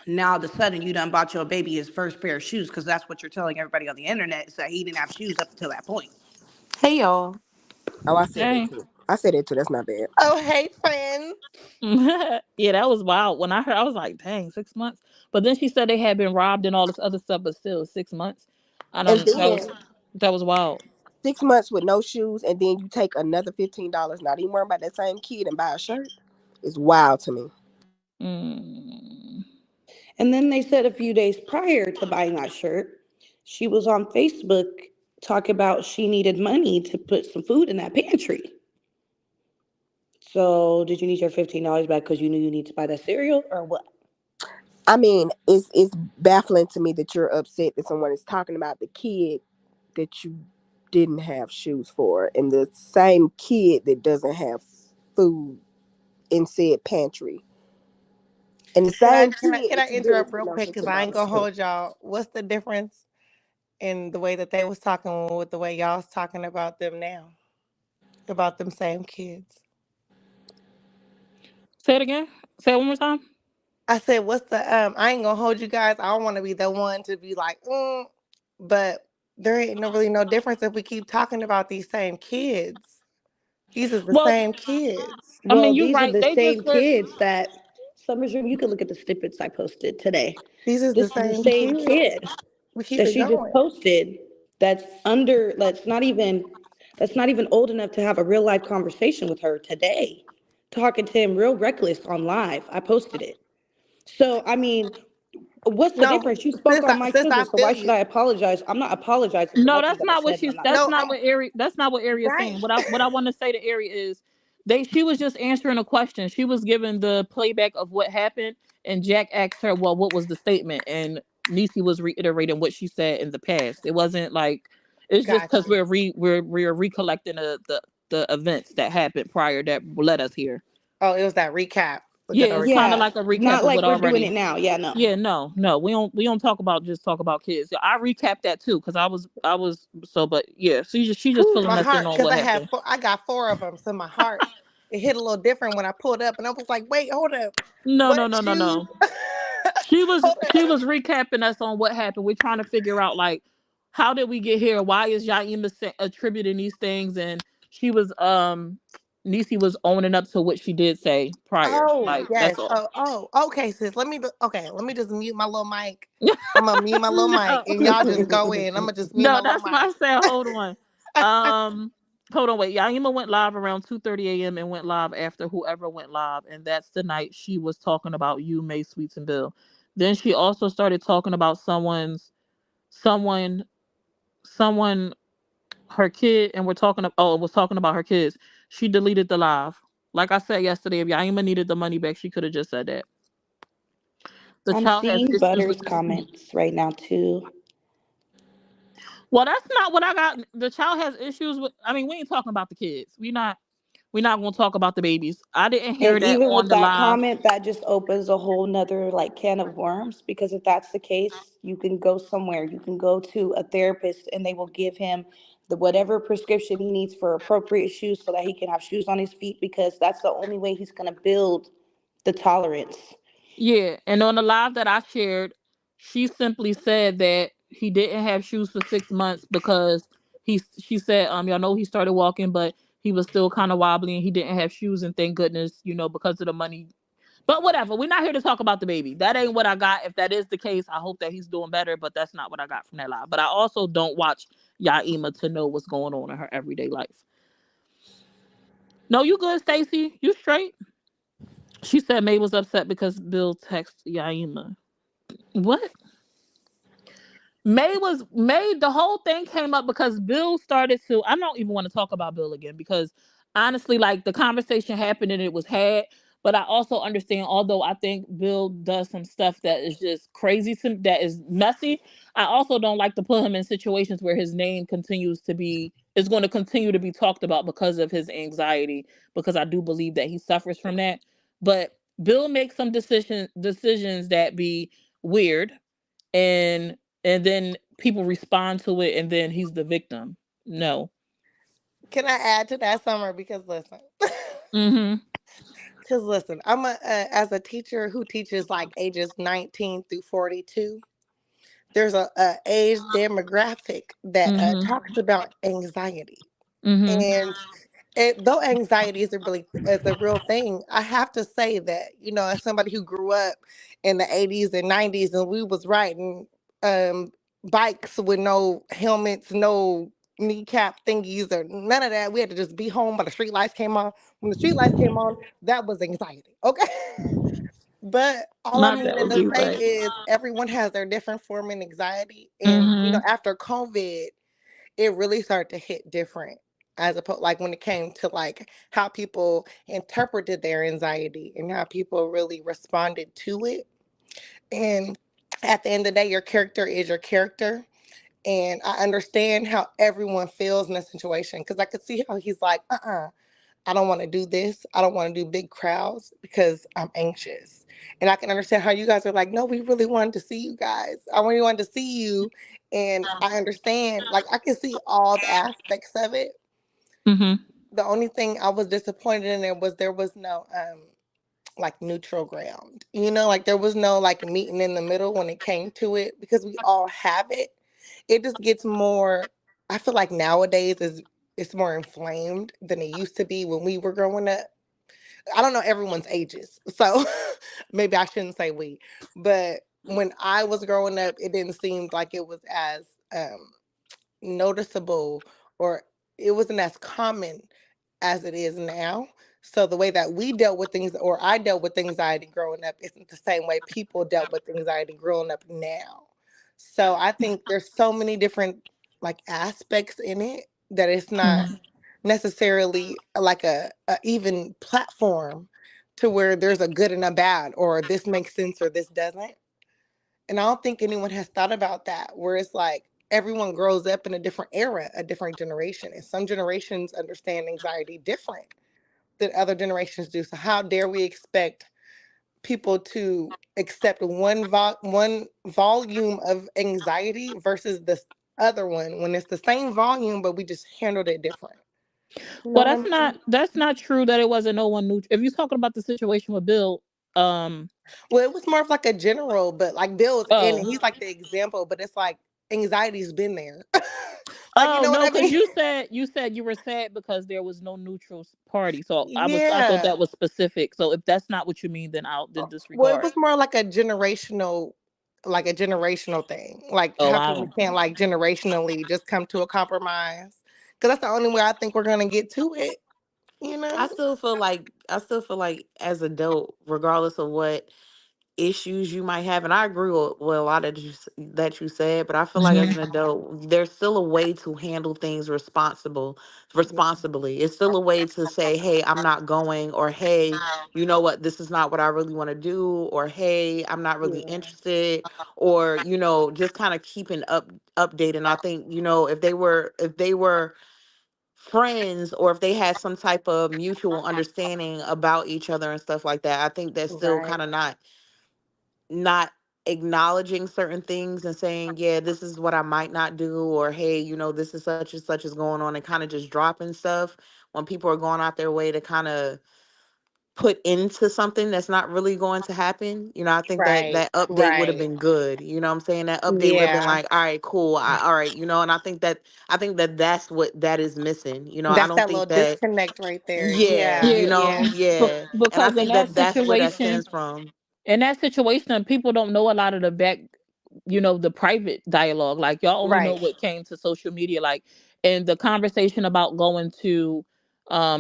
Now all of a sudden you done bought your baby his first pair of shoes because that's what you're telling everybody on the internet is that he didn't have shoes up until that point. Hey y'all. Oh, I said that Hey. too. I said that too. That's not bad. Oh, hey friends. Yeah, that was wild. When I heard, I was like, dang, 6 months. But then she said they had been robbed and all this other stuff, but still 6 months. I And don't. then That was wild. 6 months with no shoes, and then you take another $15, not even worrying about that same kid, and buy a shirt. It's wild to me. Mm. And then they said a few days prior to buying that shirt, she was on Facebook talking about she needed money to put some food in that pantry. So did you need your $15 back because you knew you need to buy that cereal or what? I mean, it's baffling to me that you're upset that someone is talking about the kid that you didn't have shoes for, and the same kid that doesn't have food in said pantry, and the Can I same can I kid can I that you didn't interrupt spend real no quick because I ain't $15 gonna for. hold y'all. What's the difference in the way that they was talking with the way y'all's talking about them now? About them same kids. Say it again. Say it one more time. I said, what's the I ain't gonna hold you guys. I don't wanna be the one to be like, but there ain't no really no difference if we keep talking about these same kids. These are the Well, same kids. I mean, Well, you're these are right. the They same just said, kids that Summer's Room, you can look at the snippets I posted today. These is the This is the same same kids. kid We keep that it she just going. posted that's under that's not even old enough to have a real life conversation with her today. Talking to him real reckless on live. I posted it. So I mean, What's the No, difference? You spoke on my sis, I children, so feel why should you. I apologize? I'm not apologizing for No, nothing that's that I not what said, and she's. I'm not That's No, not repeating. what Ari. That's not what Ari is right. saying. What I want to say to Ari is, she was just answering a question. She was giving the playback of what happened, and Jack asked her, "Well, what was the statement?" And Niecy was reiterating what she said in the past. It wasn't like it's just Got because you. we're recollecting the events that happened prior that led us here. Oh, it was that recap. The Yeah, good it's old kind recap. of Yeah, like a recap not of what like we're doing already. it now. Yeah, no. Yeah, no, we don't talk about kids. I recapped that too because I was so, but yeah, so she just Whew, filling my us in heart, on because what happened. I got 4 of them, so my heart it hit a little different when I pulled up, and I was like, "Wait, hold up, No, what no, no, no, shoes? no. She was Hold she up." was recapping us on what happened. We're trying to figure out like how did we get here? Why is Yaima attributing these things? And she was Nisi was owning up to what she did say prior. Oh Like that's yes. all. Oh. Okay, sis. Okay. Let me just mute my little mic. I'm gonna mute my little mic, No. and y'all just go in. I'm gonna just mute my No, little that's why I mic. said hold on. Um Hold on, wait. Yaima went live around 2:30 a.m. and went live after whoever went live, and that's the night she was talking about you, May Sweets and Bill. Then she also started talking about someone someone her kid, and was talking about her kids. She deleted the live. Like I said yesterday, if Yaima needed the money back, she could have just said that. The I'm child has seeing issues with Butter's his feet. comments right now too. Well, that's not what I got. The child has issues with. I mean, we ain't talking about the kids. We're not gonna talk about the babies. I didn't And hear that even on with the that live. comment, that just opens a whole nother like can of worms. Because if that's the case, you can go somewhere. You can go to a therapist, and they will give him the whatever prescription he needs for appropriate shoes so that he can have shoes on his feet. Because that's the only way he's gonna build the tolerance. Yeah, and on the live that I shared, she simply said that he didn't have shoes for 6 months because she said y'all know he started walking, but he was still kind of wobbly and he didn't have shoes, and thank goodness, because of the money. But whatever, we're not here to talk about the baby. That ain't what I got. If that is the case, I hope that he's doing better, but that's not what I got from that live. But I also don't watch Yaima to know what's going on in her everyday life. No, you good, Stacy? You straight? She said May was upset because Bill texted Yaima. What? The whole thing came up because Bill started to. I don't even want to talk about Bill again because honestly, like the conversation happened and it was had. But I also understand, although I think Bill does some stuff that is just crazy, that is messy. I also don't like to put him in situations where his name is going to continue to be talked about because of his anxiety. Because I do believe that he suffers from that. But Bill makes some decisions that be weird, and then people respond to it, and then he's the victim. No. Can I add to that, Summer? Because listen, Mm-hmm. I'm as a teacher who teaches like ages 19 through 42. There's a age demographic that Mm-hmm. talks about anxiety, Mm-hmm. and though anxiety is a real thing, I have to say that as somebody who grew up in the 80s and 90s, and we was riding um, bikes with no helmets, no kneecap thingies, or none of that. We had to just be home when the street lights came on. When the street lights came on, that was anxiety. Okay. But all My I'm dad meaning would to be say right. is everyone has their different form of anxiety, and Mm-hmm. after COVID, it really started to hit different, as opposed like when it came to like how people interpreted their anxiety and how people really responded to it. And at the end of the day, your character is your character. And I understand how everyone feels in a situation, because I could see how he's like, I don't want to do this. I don't want to do big crowds because I'm anxious. And I can understand how you guys are like, no, we really wanted to see you guys. I really wanted to see you. And I understand, like, I can see all the aspects of it. Mm-hmm. The only thing I was disappointed in there was no like neutral ground. Like there was no like meeting in the middle when it came to it, because we all have it. It just gets more, I feel like nowadays it's more inflamed than it used to be when we were growing up. I don't know everyone's ages, so maybe I shouldn't say we. But when I was growing up, it didn't seem like it was as noticeable, or it wasn't as common as it is now. So the way that we dealt with things, or I dealt with anxiety growing up, isn't the same way people dealt with anxiety growing up now. So I think there's so many different like aspects in it that it's not Mhm. necessarily like a even platform to where there's a good and a bad, or this makes sense or this doesn't. And I don't think anyone has thought about that, where it's like everyone grows up in a different era, a different generation, and some generations understand anxiety different than other generations do. So how dare we expect people to accept one volume of anxiety versus this other one when it's the same volume, but we just handled it different. You know Well, what I mean? that's not true that it wasn't no one neutral. If you're talking about the situation with Bill, um, Well, it was more of like a general, but like Bill's in it. oh, He's like the example, but it's like anxiety's been there. Like, you oh know what no, I because mean? you said you were sad because there was no neutral party. So I thought Yeah. that was specific. So if that's not what you mean, then I'll then Well, it disregard. was more like a generational thing. Like, Oh, how I come we don't. can't like generationally just come to a compromise? Because that's the only way I think we're gonna get to it. You I know? still feel like as adult, regardless of what issues you might have, and I agree with a lot of that you said, but I feel like as Mhm. an adult, there's still a way to handle things Yeah. responsibly. It's still a way to say, hey, I'm not going, or hey, you know what, this is not what I really want to do, or hey, I'm not really Yeah. interested, or just kind of keeping updated. I think, if they were friends, or if they had some type of mutual understanding about each other and stuff like that, I think that's still Right. kind of not acknowledging certain things and saying, yeah, this is what I might not do, or hey, this is such and such is going on, and kind of just dropping stuff when people are going out their way to kind of put into something that's not really going to happen. I think that Right. that update would have Right. been good. You know what I'm saying? That update would have been Yeah. like, all right, cool. All right, and I think that that's what that is missing. I That's don't that little think that. disconnect right there. Yeah, Yeah. Yeah, Yeah. yeah. And I because in think that that that's where that situation, stems from. people don't know a lot of the the private dialogue. Like y'all only know Right. what came to social media, like, and the conversation about going to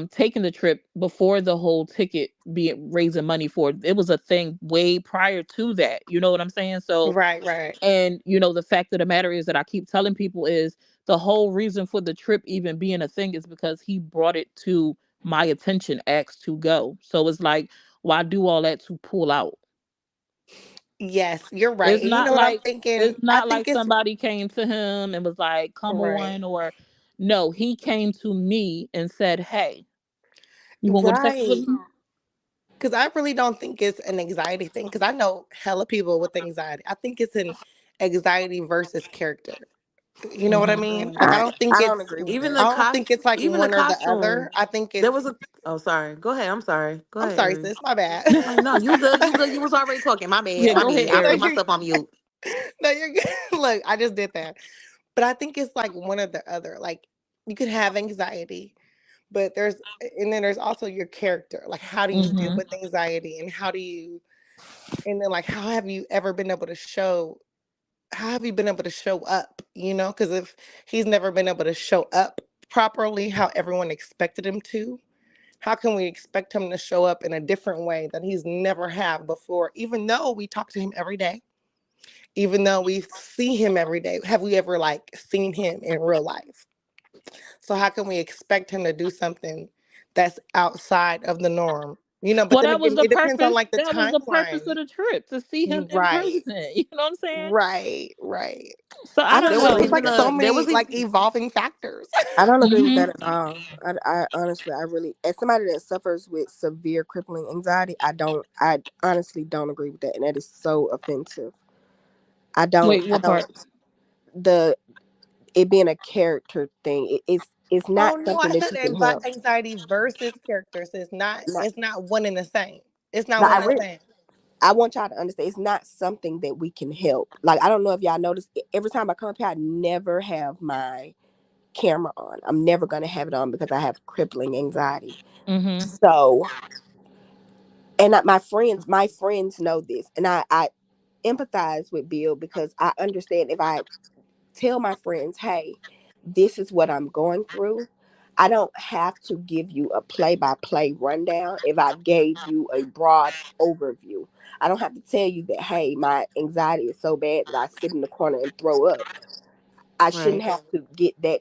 taking the trip before the whole ticket being raising money for it was a thing way prior to that. You know what I'm saying? So, Right. Right. and the fact of the matter is that I keep telling people is the whole reason for the trip even being a thing is because he brought it to my attention, asked to go. So it's like, why do all that to pull out? Yes, you're right. It's And you not know what I'm like thinking? it's I not think like it's somebody came to him and was like, "Come right. on," or no, he came to me and said, "Hey, you want to go to Texas with Right. me?" Because I really don't think it's an anxiety thing. Because I know hella people with anxiety. I think it's an anxiety versus character. You know what I Hmm. mean? Like I I don't agree with Even that. the I don't think it's like even the one or the costume. other. I think There it's. was a Oh, sorry. Go ahead. I'm sorry. Go I'm ahead, sorry, Erin. sis. My bad. Like, no, you good. You good. You was already talking. My bad. Yeah, My go ahead, bad. I no, put Eric. you're. myself on mute. No, you're good. Look, I just did that. But I think it's like one or the other. Like you could have anxiety, but and then there's also your character. Like how do you deal Hmm. with anxiety, and and then like how have you ever been able to show how have you been able to show up, because if he's never been able to show up properly how everyone expected him to, how can we expect him to show up in a different way that he's never had before, even though we talk to him every day, even though we see him every day? Have we ever like seen him in real life? So how can we expect him to do something that's outside of the norm? But Well, then that was again, the it depends on purpose. like the That was the purpose of timeline. the trip, to see him You in right. person. You know what I'm saying? Right, right. So I I don't don't There So was agree it's know. with even like that. so a there many was like even evolving factors. I don't agree with Hmm. that at all. I honestly, I really, as somebody that suffers with severe crippling anxiety, I honestly don't agree with that, and that is so offensive. Wait, I what don't, part? the it being a character thing. It's Oh not no, something I that said you can help. anxiety versus characters. It's not. Not, It's not one and the same. It's not no, one and the same. I want y'all to understand. It's not something that we can help. Like I don't know if y'all notice. Every time I come up here, I never have my camera on. I'm never gonna have it on because I have crippling anxiety. Hmm. So, and my friends know this, and I empathize with Bill because I understand if I tell my friends, hey, this is what I'm going through, I don't have to give you a play by play rundown if I gave you a broad overview. I don't have to tell you that, hey, my anxiety is so bad that I sit in the corner and throw up. I shouldn't Right. have to get that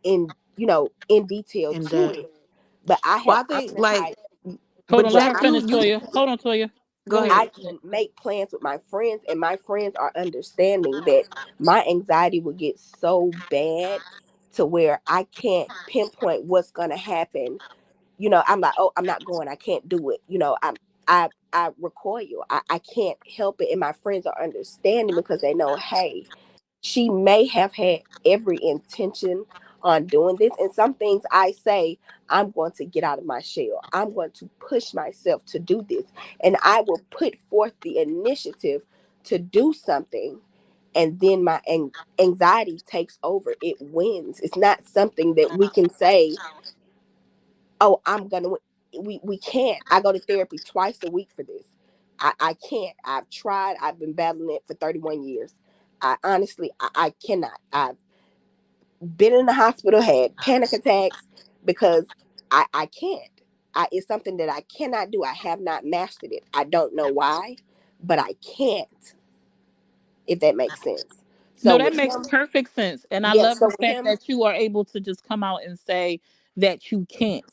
in detail In to depth. it. But Well, I I'm think the like, type, Hold on, but let but her Jack, I'm finish, you Toya. Hold on, Toya. go Go ahead. ahead. I can make plans with my friends, and my friends are understanding that my anxiety will get so bad to where I can't pinpoint what's gonna happen. I'm like, oh, I'm not going. I can't do it. I recoil. I can't help it, and my friends are understanding because they know, hey, she may have had every intention on doing this. And some things I say, I'm going to get out of my shell. I'm going to push myself to do this. And I will put forth the initiative to do something. And then my anxiety takes over. It wins. It's not something that we can say, oh, I'm going to. We can't. I go to therapy twice a week for this. I can't. I've tried. I've been battling it for 31 years. I honestly, I cannot. I've been in the hospital, had panic attacks because I can't. It's something that I cannot do. I have not mastered it. I don't know why, but I can't, if that makes sense. So No, that with makes him, perfect sense. And I yeah, love so the with fact him, that you are able to just come out and say that you can't.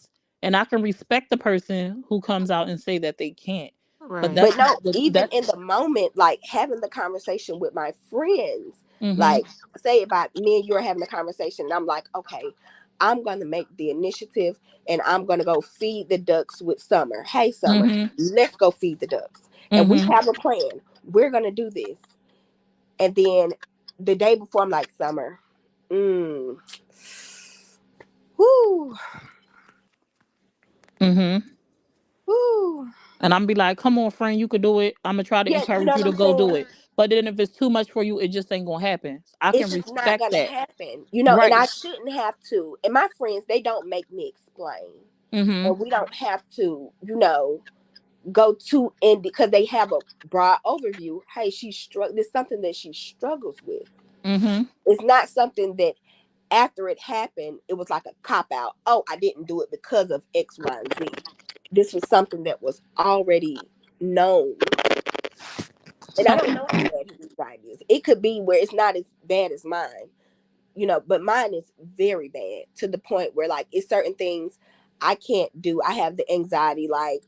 And I can respect the person who comes out and say that they can't. But Right. but that's no, the even that's in the moment, like having the conversation with my friends, mhm. like say if me and you are having a conversation and I'm like, okay, I'm gonna make the initiative and I'm gonna go feed the ducks with Summer. Hey Summer, Mhm. let's go feed the ducks. And we Mhm. have a plan. We're gonna do this. And then the day before I'm like, Summer, mm, whoo, Mhm. whoo. And I'm be like, come on, friend, you could do it. I'm gonna try to Yeah, you know encourage what you to I'm go do saying? it. But then if it's too much for you, it just ain't gonna happen. I can It's just not respect gonna that. happen, and Right. I shouldn't have to. And my friends, they don't make me explain, Mhm. and we don't have to, go to end because they have a broad overview. Hey, There's something that she struggles with. Mhm. It's not something that after it happened, it was like a cop out. Oh, I didn't do it because of X, Y, and Z. This was something that was already known. And I don't Okay. know how bad his anxiety is. It could be where it's not as bad as mine, but mine is very bad to the point where like it's certain things I can't do. I have the anxiety. Like,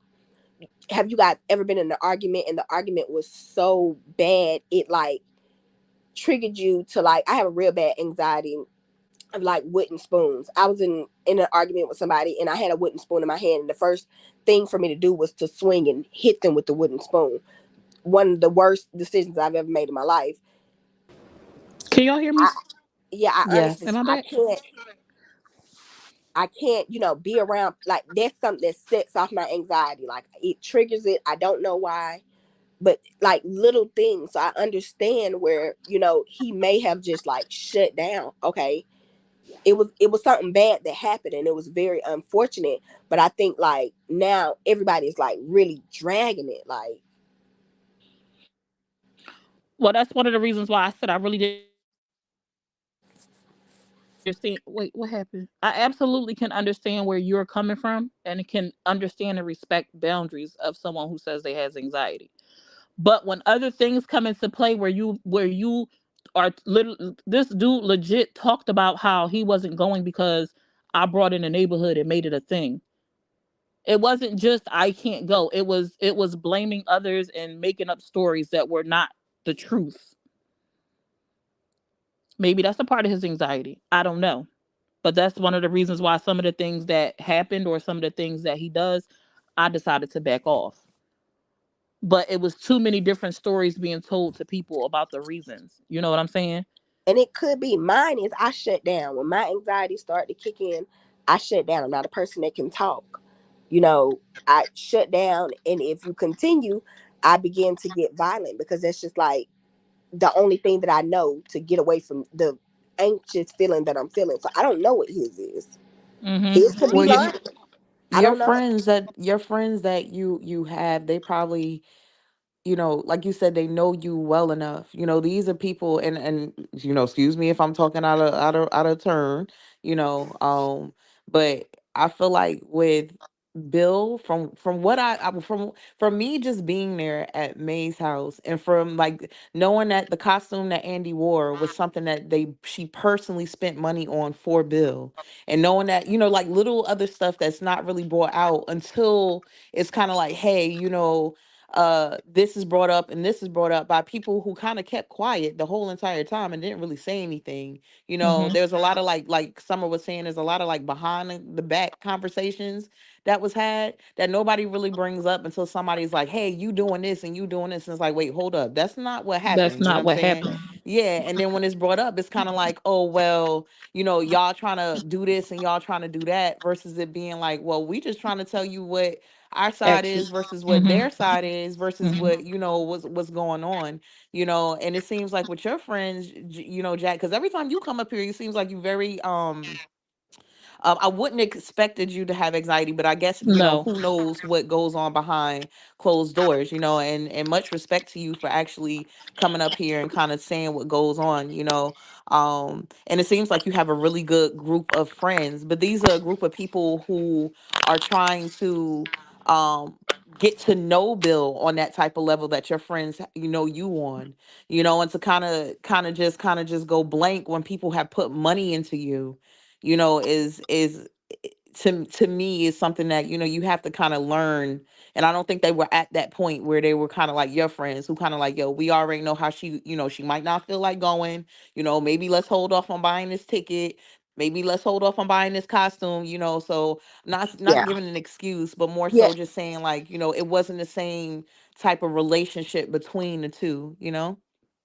have you guys ever been in an argument and the argument was so bad it like triggered you to like I have a real bad anxiety of like wooden spoons. I was in an argument with somebody and I had a wooden spoon in my hand and the first thing for me to do was to swing and hit them with the wooden spoon. One of the worst decisions I've ever made in my life. Can y'all hear me? I Yeah, I honestly Am Yes. I I back? can't, be around like that's something that sets off my anxiety. Like it triggers it. I don't know why, but like little things. So I understand where, he may have just like shut down. Okay. It was something bad that happened and it was very unfortunate. But I think like now everybody's like really dragging it. Like Well, that's one of the reasons why I said I really didn't understand. Wait, what happened? I absolutely can understand where you're coming from and can understand and respect boundaries of someone who says they has anxiety. But when other things come into play where you are little, this dude legit talked about how he wasn't going because I brought in the neighborhood and made it a thing. It wasn't just I can't go. It was blaming others and making up stories that were not the truth. Maybe that's a part of his anxiety. I don't know. But that's one of the reasons why some of the things that happened or some of the things that he does, I decided to back off. But it was too many different stories being told to people about the reasons. You know what I'm saying? and it could be mine is I shut down. When my anxiety started to kick in, I shut down. I'm not a person that can talk. I shut down and if you continue, I begin to get violent because that's just like the only thing that I know to get away from the anxious feeling that I'm feeling. So I don't know what his is. His Mm-hmm. could be Well, lying. I don't know. your friends that you have, they probably, like you said, they know you well enough. These are people, and excuse me if I'm talking out of turn, you know, um, But I feel like with Bill, from what from me just being there at May's house, and from like knowing that the costume that Andy wore was something that she personally spent money on for Bill, and knowing that, like little other stuff that's not really brought out until it's kind of like, hey, this is brought up and this is brought up by people who kind of kept quiet the whole entire time and didn't really say anything. Mm-hmm. There's a lot of like Summer was saying, there's a lot of like behind the back conversations that was had that nobody really brings up until somebody's like, hey, you doing this and you doing this. And it's like, wait, hold up. That's not what That's happened. You know what not I'm what saying? happened. Yeah. And then when it's brought up, it's kind of like, oh, well, y'all trying to do this and y'all trying to do that, versus it being like, well, we just trying to tell you what our side Actually, is versus what Mm-hmm. their side is versus Mm-hmm. what, what's going on. And it seems like with your friends, Jack, because every time you come up here, you seems like you very I wouldn't expected you to have anxiety, but I guess, No. who knows what goes on behind closed doors, and much respect to you for actually coming up here and kind of saying what goes on. And it seems like you have a really good group of friends, but these are a group of people who are trying to um get to know Bill on that type of level that your friends, you on, and to kind of just go blank when people have put money into you, is to me is something that you have to kind of learn. And I don't think they were at that point where they were kind of like your friends who kind of like, yo, we already know how she might not feel like going, maybe let's hold off on buying this ticket, maybe let's hold off on buying this costume, so not Yeah. giving an excuse, but more Yeah. so just saying like, it wasn't the same type of relationship between the two.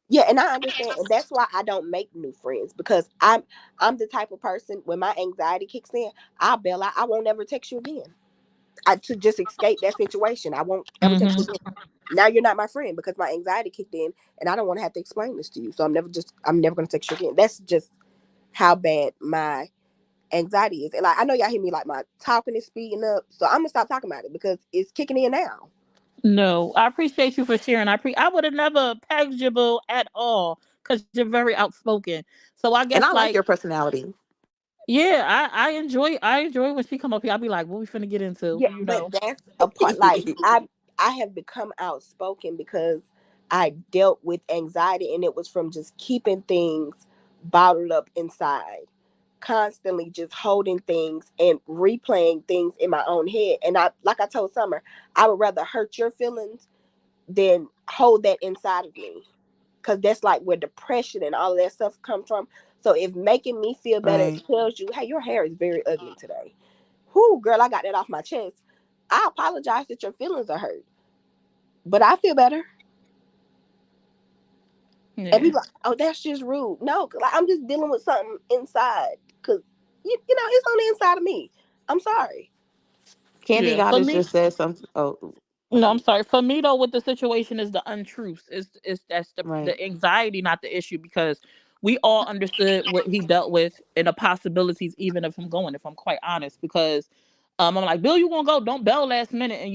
Yeah, and I understand, and that's why I don't make new friends, because I'm the type of person, when my anxiety kicks in, I'll bail out. I won't ever text you again. To just escape that situation. I won't ever text you Mm-hmm. again. Now you're not my friend because my anxiety kicked in, and I don't want to have to explain this to you. So I'm never gonna text you again. That's just how bad my anxiety is. And like, I know y'all hear me, like my talking is speeding up, so I'm gonna stop talking about it because it's kicking in now. No, I appreciate you for sharing. I would have never pegged you, boo, at all, because you're very outspoken. So I guess And I like, like your personality. yeah, I enjoy when she come up here. I'll be like, what we finna get into, Yeah, but that's a part. Like, I have become outspoken because I dealt with anxiety, and it was from just keeping things bottled up inside, constantly just holding things and replaying things in my own head. And I, like I told Summer, I would rather hurt your feelings than hold that inside of me, because that's like where depression and all of that stuff comes from. So if making me feel better Right. tells you, hey, your hair is very ugly today. Whoo, girl, I got that off my chest. I apologize that your feelings are hurt, but I feel better. And yeah, people, like, oh, that's just rude. No, 'cause, like, I'm just dealing with something inside. Because, it's on the inside of me. I'm sorry. Candy yeah. For Goddess me, just said something. Oh, no, I'm sorry. For me though, with the situation is the untruths. Is that's right. the anxiety, not the issue, because we all understood what he dealt with and the possibilities, even if I'm going, if I'm quite honest, because I'm like, Bill, you gonna go? Don't bail last minute. And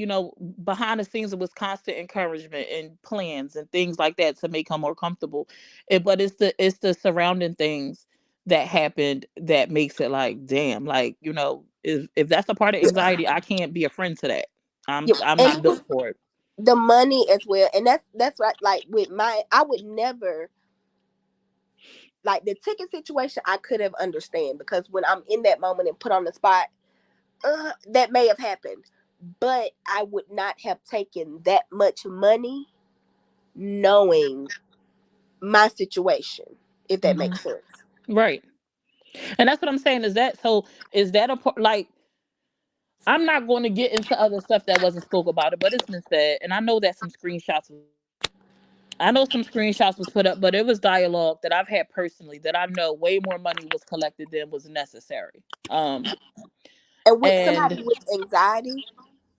behind the scenes, it was constant encouragement and plans and things like that to make him more comfortable. But it's the surrounding things that happened that makes it like, damn, like if that's a part of Yeah, anxiety, I can't be a friend to that. I'm yeah. I'm And not built for it. the money as well. And that's right. Like with I would never, like the ticket situation, I could have understand, because when I'm in that moment and put on the spot, that may have happened. But I would not have taken that much money knowing my situation, if that Hmm. makes sense. Right. And that's what I'm saying. Is that a part? Like, I'm not going to get into other stuff that wasn't spoke about it, but it's been said, and I know that some screenshots was put up. I know some screenshots was put up, but it was dialogue that I've had personally that I know way more money was collected than was necessary. And with And somebody with anxiety,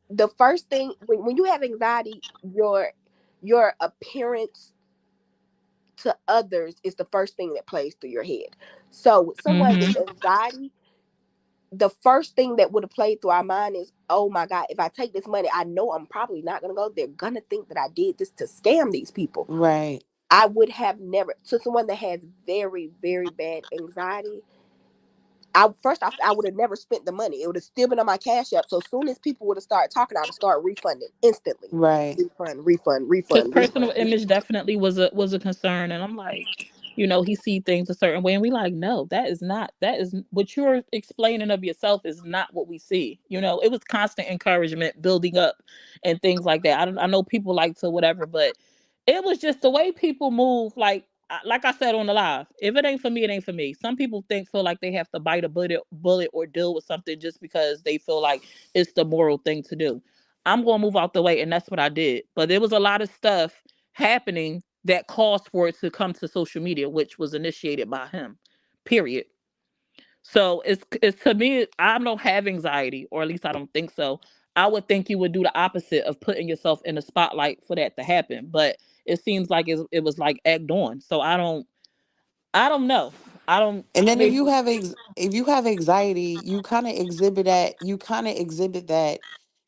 the first thing, when you have anxiety, your appearance to others is the first thing that plays through your head. So with someone with hmm anxiety, the first thing that would have played through our mind is, oh my God, if I take this money, I know I'm probably not gonna go. They're gonna think that I did this to scam these people. Right. I would have never, to someone that has very, very bad anxiety, I would have never spent the money. It would have still been on my Cash App. So as soon as people would have started talking, I'd have started refunding instantly. Right. Refund, refund, His refund, personal refund, image refund. definitely was a concern, and I'm like, he see things a certain way, and we like, no, that is what you're explaining of yourself is not what we see. It was constant encouragement building up and things like that. I know people like to whatever, but it was just the way people move. Like I said on the live, if it ain't for me, it ain't for me. Some people feel like they have to bite a bullet or deal with something just because they feel like it's the moral thing to do. I'm gonna move out the way, and that's what I did. But there was a lot of stuff happening that caused for it to come to social media, which was initiated by him. Period. So it's to me, I don't have anxiety, or at least I don't think so. I would think you would do the opposite of putting yourself in the spotlight for that to happen. But it seems like it was like egged on. So I don't know. I don't. And then Maybe. if you have anxiety, you kind of exhibit that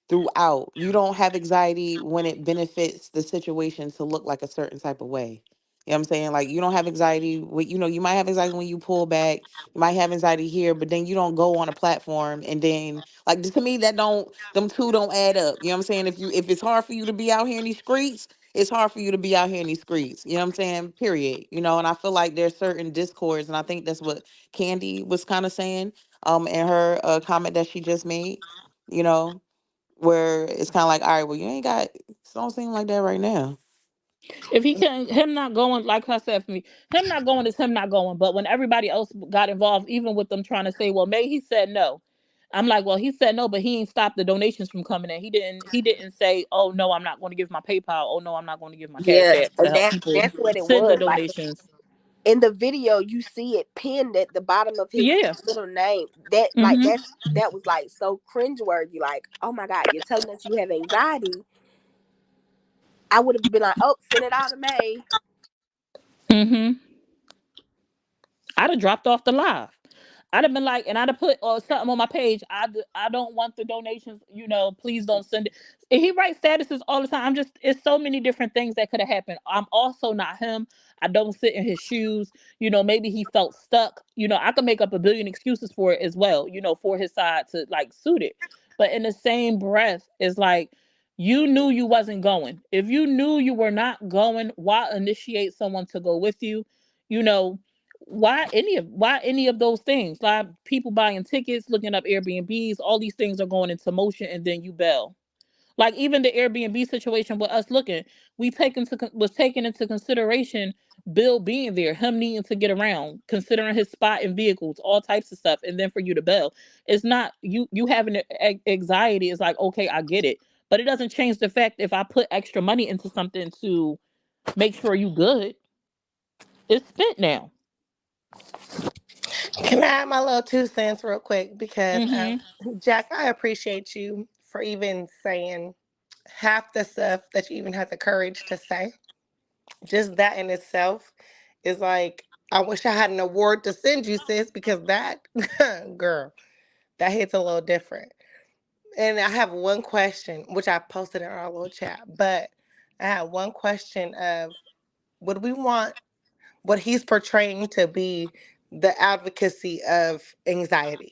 throughout. You don't have anxiety when it benefits the situation to look like a certain type of way. You know what I'm saying? Like you don't have anxiety when you might have anxiety when you pull back. You might have anxiety here, but then you don't go on a platform and then like to me that don't them two don't add up. You know what I'm saying? If it's hard for you to be out here in these streets, it's hard for you to be out here in these streets. You know what I'm saying? Period. And I feel like there's certain discords, and I think that's what Candy was kind of saying in her comment that she just made. You know, where it's kind of like, all right, well, you ain't got, it don't seem like that right now. If he can, him not going, like I said, for me, him not going is him not going. But when everybody else got involved, even with them trying to say, well, maybe he said no. I'm like, well, he said no, but he ain't stopped the donations from coming in. He didn't say, oh no, I'm not going to give my PayPal. Oh no, I'm not going to give my Cash Yeah, App to and help people that's what it send the was. Like donations. in the video, you see it pinned at the bottom of his Yeah. little name. That like Mm-hmm. that was like so cringeworthy. Like, oh my God, you're telling us you have anxiety. I would have been like, oh, send it out to May. Mm-hmm. I'd have dropped off the live. I'd have been like, and I'd have put something on my page. I don't want the donations. Please don't send it. And he writes statuses all the time. It's so many different things that could have happened. I'm also not him. I don't sit in his shoes. Maybe he felt stuck. I could make up a billion excuses for it as well. For his side to like suit it. But in the same breath, it's like you knew you wasn't going. If you knew you were not going, why initiate someone to go with you? You know, why any of those things, like people buying tickets, looking up Airbnbs, all these things are going into motion, and then you bail. Like even the Airbnb situation with us looking, was taken into consideration. Bill being there, him needing to get around, considering his spot in vehicles, all types of stuff, and then for you to bail, it's not you having anxiety. Is like, okay, I get it, but it doesn't change the fact if I put extra money into something to make sure you good, it's spent now. Can I add my little 2 cents real quick? Because Mm-hmm. Jack, I appreciate you for even saying half the stuff that you even had the courage to say. Just that in itself is like, I wish I had an award to send you, sis, because that, girl, that hits a little different. And I have one question, which I posted in our little chat, but I have one question of, would we want what he's portraying to be the advocacy of anxiety?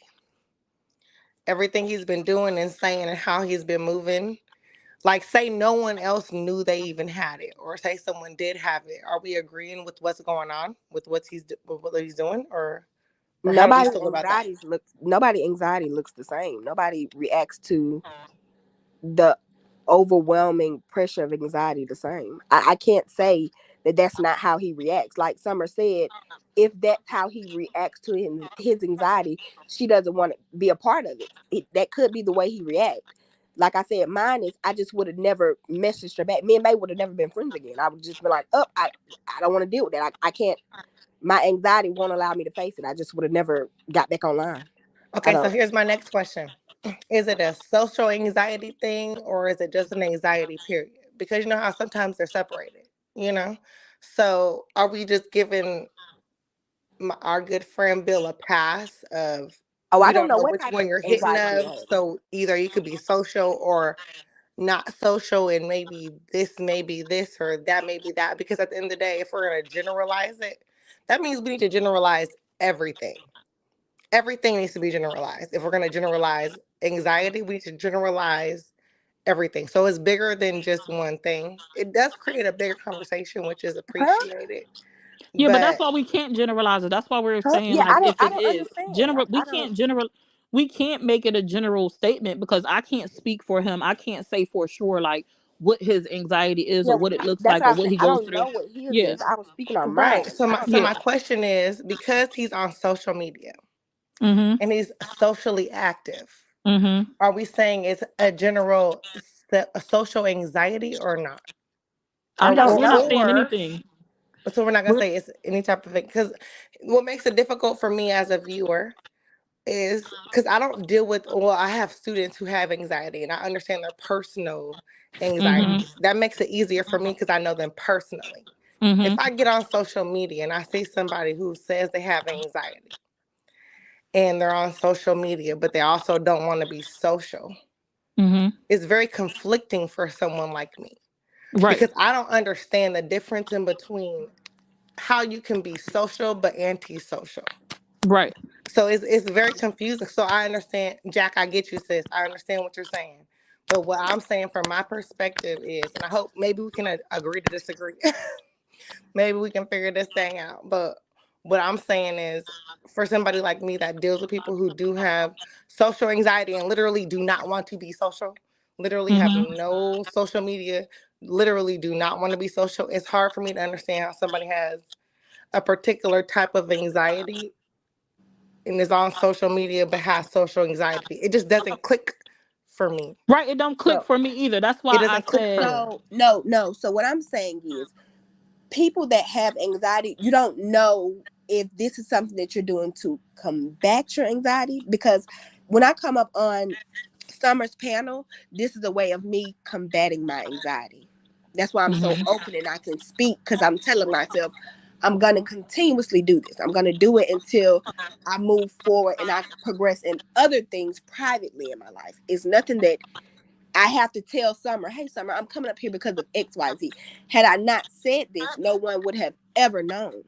Everything he's been doing and saying and how he's been moving. Like, say no one else knew they even had it, or say someone did have it. Are we agreeing with what's going on with what he's doing, or how do we feel about that? Nobody anxiety looks the same. Nobody reacts to the overwhelming pressure of anxiety the same. I can't say that that's not how he reacts. Like Summer said, if that's how he reacts to his anxiety, she doesn't want to be a part of it. That could be the way he reacts. Like I said, mine is I just would have never messaged her back. Me and May would have never been friends again. I would just be like, oh, I don't want to deal with that. I can't. My anxiety won't allow me to face it. I just would have never got back online. I Okay, so don't. here's my next question. Is it a social anxiety thing, or is it just an anxiety period? Because you know how sometimes they're separated, you know? So are we just giving our good friend Bill a pass of, Oh, I we don't don't know know what which type one of you're hitting anxiety he of, has. so either you could be social or not social, and maybe this may be this or that may be that, because at the end of the day, if we're going to generalize it, that means we need to generalize everything. everything needs to be generalized. If we're going to generalize anxiety, we need to generalize everything. So it's bigger than just one thing. It does create a bigger conversation, which is Huh? appreciated. Yeah, but that's But why we can't generalize it. That's why we're Huh? saying Yeah, like if I it don't is understand. general, we I don't. can't general, we can't make it a general statement because I can't speak for him. I can't say for sure like what his anxiety is Yeah, or what it looks that's like what or I'm what saying. he I goes don't through. know what his Yeah. is. I was speaking on right. mine. So I my don't so know. my Yeah. question is, because he's on social media Mhm. and he's socially active, Mhm. are we saying it's a general a social anxiety or not? I don't We're not know. saying Or anything. so we're not gonna We're say it's any type of thing, because what makes it difficult for me as a viewer is because I don't deal with, well, I have students who have anxiety and I understand their personal mhm. anxieties. That makes it easier for me because I know them personally. If Mhm. I get on social media and I see somebody who says they have anxiety and they're on social media, but they also don't want to be social, Mhm. it's very conflicting for someone like me Right. because I don't understand the difference in between how you can be social but antisocial. Right. So it's very confusing. So I understand, Jack. I get you, sis. I understand what you're saying. But what I'm saying from my perspective is, and I hope maybe we can agree to disagree. Maybe we can figure this thing out. But what I'm saying is, for somebody like me that deals with people who do have social anxiety and literally do not want to be social, literally have Mhm. no social media, literally do not want to be social, it's hard for me to understand how somebody has a particular type of anxiety and is on social media but has social anxiety. It just doesn't click for me. Right. It don't click So, for me either. That's It why I doesn't click for said me. no. So what I'm saying is, people that have anxiety, you don't know if this is something that you're doing to combat your anxiety. Because when I come up on Summer's panel, this is a way of me combating my anxiety. That's why I'm so mhm. open and I can speak, because I'm telling myself I'm going to continuously do this. I'm going to do it until I move forward and I progress in other things privately in my life. It's nothing that I have to tell Summer, hey, Summer, I'm coming up here because of XYZ. Had I not said this, no one would have ever known.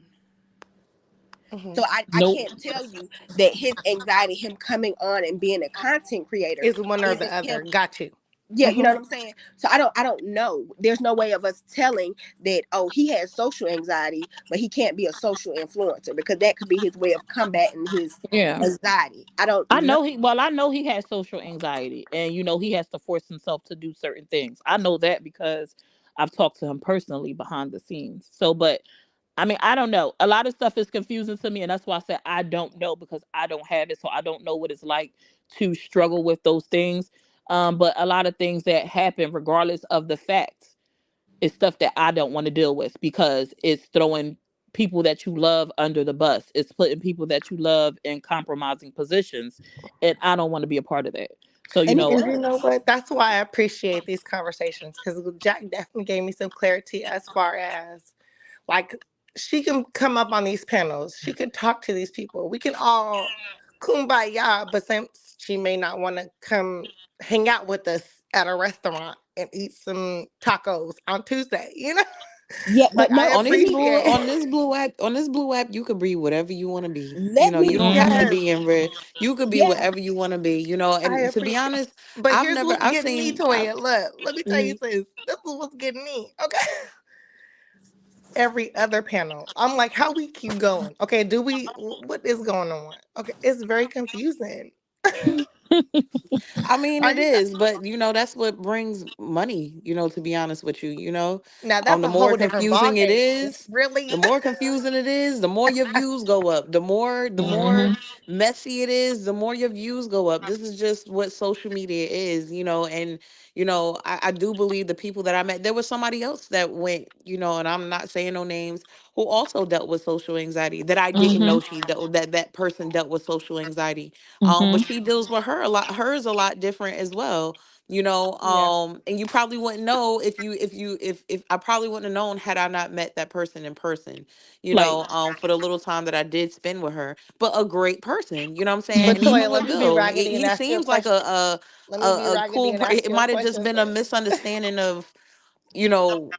Hmm. So I Nope. can't tell you that his anxiety, him coming on and being a content creator, It's one or the isn't other. him. Got you. Yeah, you know Hmm. what I'm saying? So I don't know. There's no way of us telling that, oh, he has social anxiety, but he can't be a social influencer, because that could be his way of combating his Yeah. anxiety. I don't I know. know I know he has social anxiety and he has to force himself to do certain things. I know that because I've talked to him personally behind the scenes. So but I mean, I don't know. A lot of stuff is confusing to me and that's why I said I don't know because I don't have it so I don't know what it's like to struggle with those things. But a lot of things that happen regardless of the facts is stuff that I don't want to deal with because it's throwing people that you love under the bus. It's putting people that you love in compromising positions, and I don't want to be a part of that. So And it And you know does. what? That's why I appreciate these conversations, because Jack definitely gave me some clarity as far as, like, she can come up on these panels, she can talk to these people, we can all kumbaya, but same, she may not want to come hang out with us at a restaurant and eat some tacos on Tuesday, you know? Yeah, Like, but I no, let me appreciate. On this blue app, you could be whatever you want to be. let You me don't have to mhm. Yes, be in red. You could be yeah. whatever you want to be. I And to be appreciate. honest, But here's what's I've getting me, seen, I've, Toya. Look, let me tell you mhm. this. This is what's getting me. Okay. Every other panel, I'm like, how we keep going? Okay, do we? What is going on? Okay, it's very confusing. I mean, Are it you? is, but that's what brings money, to be honest with you, Now that's the a more whole different ball confusing it game. is, Really? the more your views go up. The more Mhm. messy it is, the more your views go up. This is just what social media is, and I do believe the people that I met, there was somebody else that went, and I'm not saying no names, who also dealt with social anxiety that I didn't know Mhm. she dealt that person dealt with social anxiety. But Mhm. she deals with hers a lot different as well. Yeah. And you probably wouldn't know if I probably wouldn't have known had I not met that person in person, Like. for the little time that I did spend with her. But a great person, you know what I'm saying? But And Mhm. even Toya, let with me be Bill, raggedy and he ask you a seems like question. Let me be a raggedy cool and ask it you a might have just question, been a sis. misunderstanding of, you know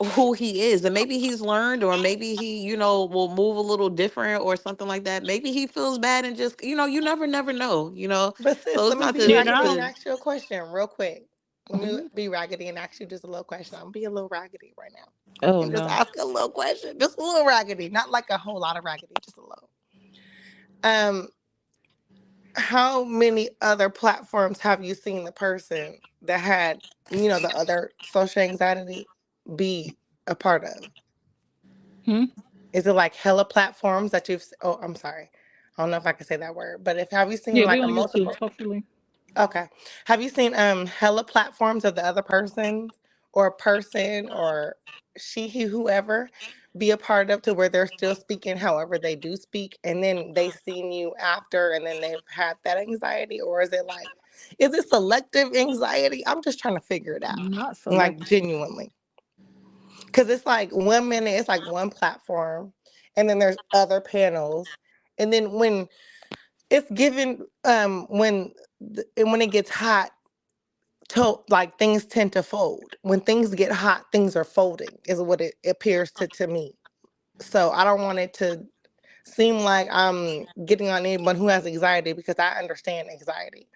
who he is, and maybe he's learned, or maybe he, will move a little different or something like that. Maybe he feels bad and just, you never know. But sis, So it's let me not be You to raggedy and know. to ask you a question real quick. Let me Mhm. be raggedy and ask you just a little question. I'm gonna be a little raggedy right now. Oh And just no. ask a little question. Just a little raggedy. Not like a whole lot of raggedy, just a little. Um, how many other platforms have you seen the person that had, the other social anxiety be a part of? Hmm? Is it like hella platforms that oh, I'm sorry. I don't know if I can say that word, but if have you seen Yeah, we like a on YouTube, multiple hopefully. Okay. Have you seen hella platforms of the other person or person or she, he, whoever be a part of to where they're still speaking however they do speak and then they seen you after and then they've had that anxiety, or is it selective anxiety? I'm just trying to figure it out. Not Like selective. genuinely. Cause it's like 1 minute it's like one platform and then there's other panels. And then when it's given and when it gets hot, like things tend to fold. When things get hot, things are folding, is what it appears to me. So I don't want it to seem like I'm getting on anyone who has anxiety because I understand anxiety.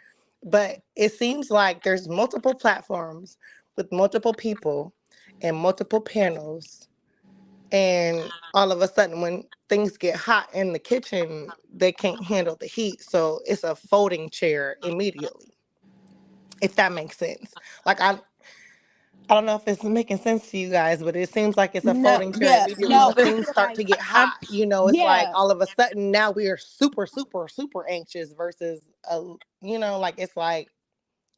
But it seems like there's multiple platforms with multiple people and multiple panels. And all of a sudden, when things get hot in the kitchen, they can't handle the heat. So it's a folding chair immediately, if that makes sense. Like I don't know if it's making sense to you guys, but it seems like it's a No, folding chair yeah, immediately no, when I things feel start like, to get I hot. It's like yeah, all of a sudden now we are super, super, super anxious versus like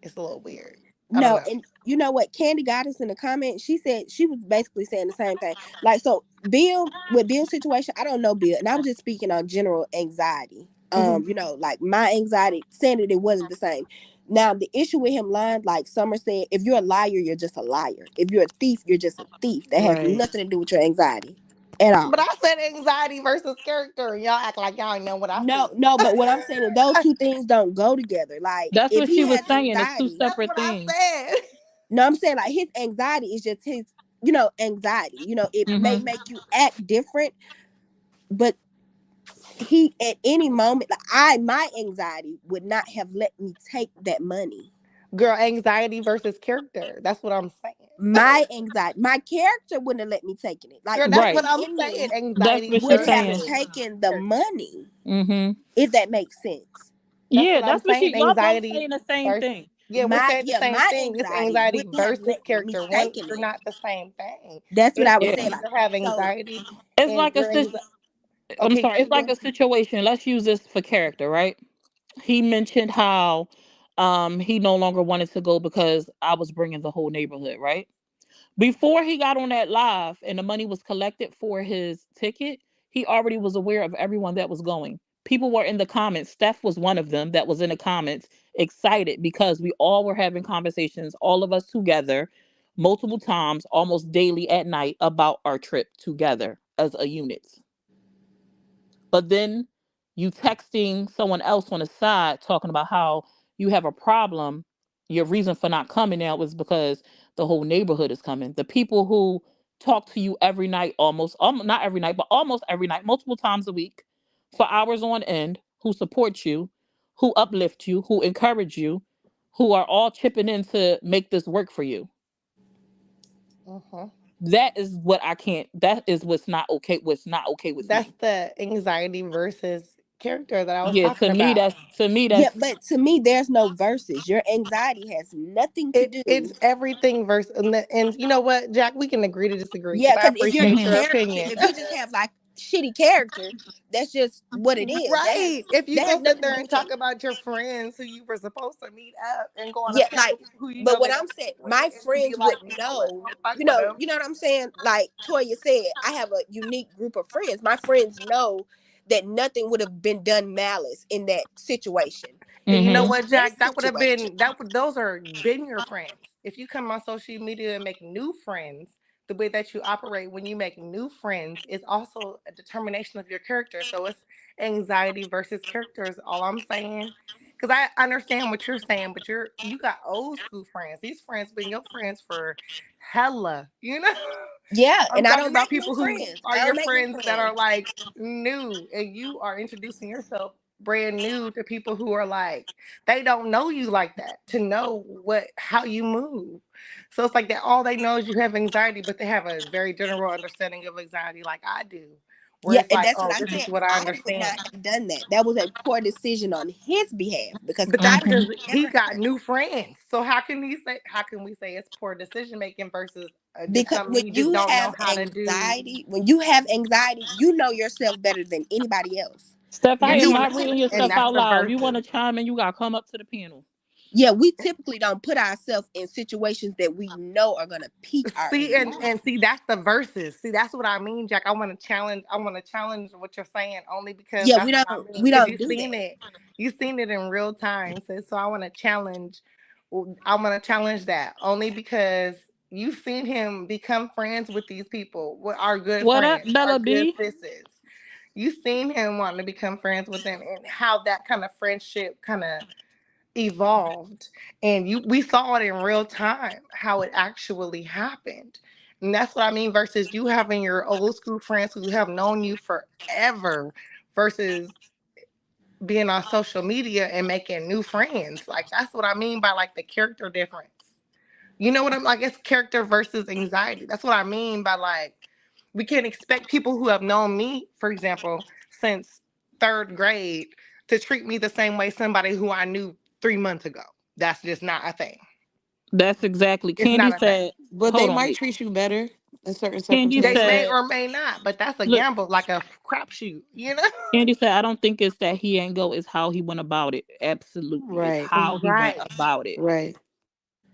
it's a little weird. I don't no, know. and you know what? Candy got us in the comment. She said she was basically saying the same thing. Like, so Bill, with Bill's situation, I don't know Bill, and I was just speaking on general anxiety. Hmm. Like my anxiety, saying that it wasn't the same. Now the issue with him lying, like Summer said, if you're a liar, you're just a liar. If you're a thief, you're just a thief. That has Right. nothing to do with your anxiety at But all. I said anxiety versus character, and y'all act like y'all know what I No, said. no, but what I'm saying is those two things don't go together. Like That's if what he she was has saying. It's two anxiety, That's separate what I things. said. no, I'm saying like his anxiety is just his, anxiety. It may Mm-hmm. make you act different, but he at any moment, like my anxiety would not have let me take that money. Girl, anxiety versus character. That's what I'm saying. My anxiety, my character wouldn't have let me taking it. Like Girl, that's Right. what nothing I'm in saying. me That's Anxiety what would she's have saying. versus taken the character. money, Mm-hmm. if that makes sense. That's Yeah, what I'm that's what saying. she. Y'all both Anxiety saying the same versus thing. yeah, we're saying the same My thing. It's anxiety anxiety wouldn't have versus let me character. One, taking they're it. not the same thing. That's what I was You saying. Yeah. Like, either have so anxiety It's and like a your sit. anxiety. I'm Okay, sorry. It's keep like going. a situation. Let's use this for character, right? He mentioned how he no longer wanted to go because I was bringing the whole neighborhood, right? Before he got on that live and the money was collected for his ticket, he already was aware of everyone that was going. People were in the comments. Steph was one of them that was in the comments, excited because we all were having conversations, all of us together, multiple times, almost daily at night about our trip together as a unit. But then you texting someone else on the side talking about how you have a problem. Your reason for not coming now was because the whole neighborhood is coming. The people who talk to you every night, almost not every night, but almost every night, multiple times a week, for hours on end, who support you, who uplift you, who encourage you, who are all chipping in to make this work for you. Hmm. That is what I can't. That is what's not okay. What's not okay with That's me. the anxiety versus character that I was Yeah, talking to me, about. yeah, that's but to me, there's no verses. Your anxiety has nothing to It's do. everything versus and you know what, Jack, we can agree to disagree Yeah, because I because if you're the appreciate your Mhm. character, opinion. if you just have like shitty character, that's just what it is. Right. If you That go has sit nothing to there do and with your, talk about your friends who you were supposed to meet up and go on a yeah, trip like. with who you But know what they I'm don't saying, fuck with my and then be friends like, would you know what, know. we don't fuck with them. You know what I'm saying. Like Toya said, I have a unique group of friends. My friends know that nothing would have been done malice in that situation. And you know In Mhm. what, this Jack? That would have situation, been those are been your friends. If you come on social media and make new friends, the way that you operate when you make new friends is also a determination of your character. So it's anxiety versus character is all I'm saying. Cause I understand what you're saying, but you got old school friends. These friends been your friends for hella, you know? Yeah, I'm and I talking don't make about new people who friends. are I your don't make new friends that friends. are like new, and you are introducing yourself brand new to people who are like they don't know you like that to know how you move. So it's like that all they know is you have anxiety, but they have a very general understanding of anxiety like I do. Where Yeah, it's and like, that's what oh, I this is said. what I I would understand. not have done that. That was a poor decision on his behalf because But I that's would Mm-hmm. because he never got new friends. So how can we say it's poor decision making versus just because something he just don't know how to do? when you have anxiety, you know yourself better than anybody else. Steph, I And am We not reading your and stuff that's out the loud. You want verses. to chime in? You got to come up to the panel. yeah, we typically don't put ourselves in situations that we know are gonna pique our See interest. and see that's the verses. See that's what I mean, Jack. I want to challenge. I want to challenge what you're saying only because Yeah, that's what I mean. we Because don't do that. you seen it in real time. So I want to challenge. I want to challenge that only because you've seen him become friends with these people. What are good What up, friends? Are Bella good B? sisters? You've seen him wanting to become friends with them and how that kind of friendship kind of evolved, and we saw it in real time how it actually happened. And that's what I mean versus you having your old school friends who have known you forever versus being on social media and making new friends. Like that's what I mean by like the character difference. You know what I'm like? It's character versus anxiety. That's what I mean by like we can't expect people who have known me, for example, since third grade to treat me the same way somebody who I knew 3 months ago. That's just not a thing. That's exactly. It's Candy not a thing. said, But they hold on. might treat you better in certain Candy They may circumstances. said, or may not, but that's a look, gamble, like a crapshoot, you know? Candy said, I don't think it's that he ain't go, it's how he went about it. Absolutely. It's Right. how he went Right. about it. Right.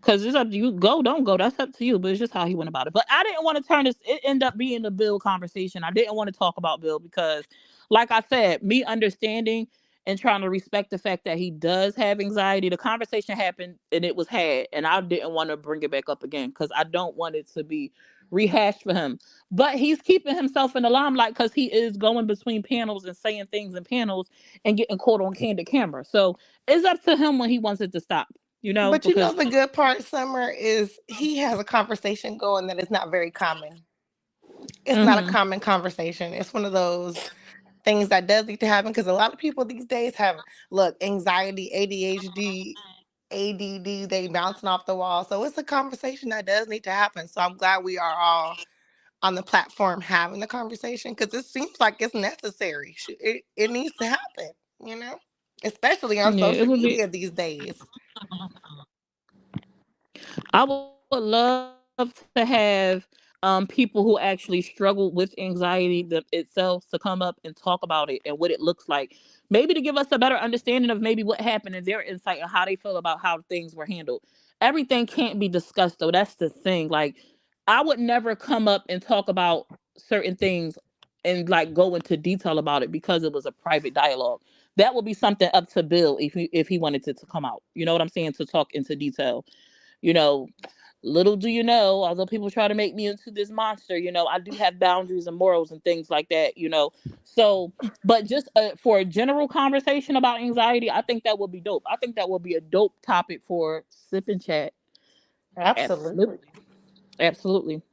Because it's up to you. Go, don't go. That's up to you. But it's just how he went about it. But I didn't want to turn this, it ended up being a Bill conversation. I didn't want to talk about Bill because, like I said, me understanding and trying to respect the fact that he does have anxiety, the conversation happened and it was had. And I didn't want to bring it back up again because I don't want it to be rehashed for him. But he's keeping himself in the limelight because he is going between panels and saying things in panels and getting caught on candid camera. So it's up to him when he wants it to stop, But you know because the good part, Summer, is he has a conversation going that is not very common. It's not a mhm. common conversation. It's one of those things that does need to happen because a lot of people these days have look anxiety, ADHD, ADD, they bouncing off the wall. So it's a conversation that does need to happen. So I'm glad we are all on the platform having the conversation because it seems like it's necessary. It needs to happen, you know, especially on Yeah, it social would be. media these days. I would love to have people who actually struggle with anxiety itself to come up and talk about it and what it looks like. Maybe to give us a better understanding of maybe what happened and their insight and how they feel about how things were handled. Everything can't be discussed though. That's the thing. Like I would never come up and talk about certain things and like go into detail about it because it was a private dialogue. That would be something up to Bill if he wanted it to come out. You know what I'm saying? To talk into detail. You know, little do you know, although people try to make me into this monster, I do have boundaries and morals and things like that. So, but just for a general conversation about anxiety, I think that would be dope. I think that would be a dope topic for sip and chat. Absolutely. Absolutely. Absolutely.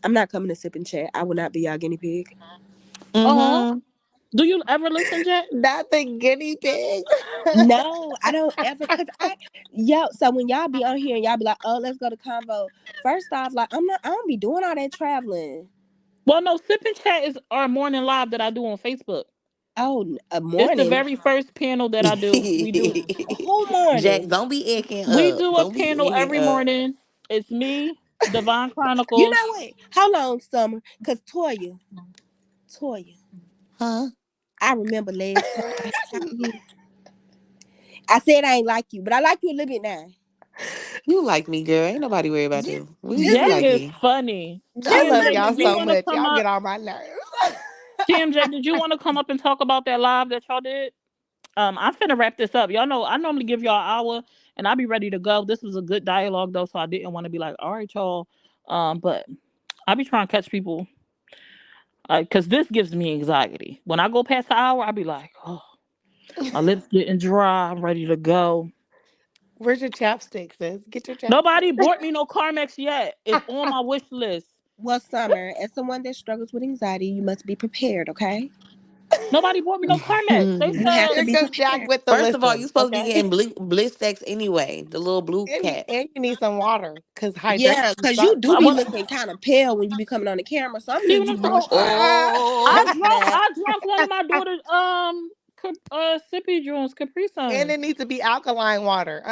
I'm not coming to sip and chat. I will not be y'all guinea pig. Oh, Mm-hmm. do you ever listen, Jet? Not the guinea pig. No, I don't ever cause so when y'all be on here and y'all be like, oh, let's go to Convo. First off, like I don't be doing all that traveling. Well, no, sip and chat is our morning live that I do on Facebook. Oh, a It's the morning. very first panel that I do. We do Whole Jack, morning. don't be icking we up. do a Don't be panel icking every up. morning. It's me, Divine You Chronicles. know what? How long, Summer? Cause Toya, Huh? I remember last time I saw you. I said I ain't like you, but I like you a little bit now. You like me, girl. Ain't nobody worried about Just, you. We just Jack a, like is you. funny. I just a love little TMJ, y'all did bit, you so Jack. want to much. come Y'all up? get on my nerves. TMJ, did you want to come up and talk about that live that y'all did? I'm finna wrap this up. Y'all know I normally give y'all an hour and I'll be ready to go. This was a good dialogue though, so I didn't want to be like, all right, y'all. But I be trying to catch people because this gives me anxiety. When I go past the hour, I be like, oh, my lips getting dry. I'm ready to go. Where's your chapstick, sis? Get your chapstick. Nobody bought me no Carmex yet. It's on my wish list. Well, Summer, as someone that struggles with anxiety, you must be prepared, okay? Nobody bought me no Carmex. They You have said, to Here be goes Jack prepared. with the First of all, you listen. supposed to be Okay. getting Blistex anyway, the little blue cap. And you need some water because Yeah, hydration because you sucks. do be well, looking kind of pale when you be coming on the camera, so I'm see need what you I'm to be saying? moisturized. Oh snap! I drunk one of my daughter's sippy drinks, Capri And Sun. it needs to be alkaline water.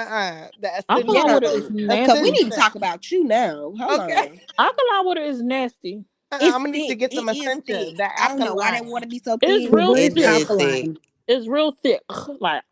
The Alkaline Yeah, water essential. is because we nasty. need to Essential. talk about you now. Hold Okay. on. Alkaline water is nasty. It's I'm gonna need to thick. get some It is essential. thick. The I don't know why that water alkaline. be so It's thick. But real what It is thick. is thick. alkaline? It's real thick. Like,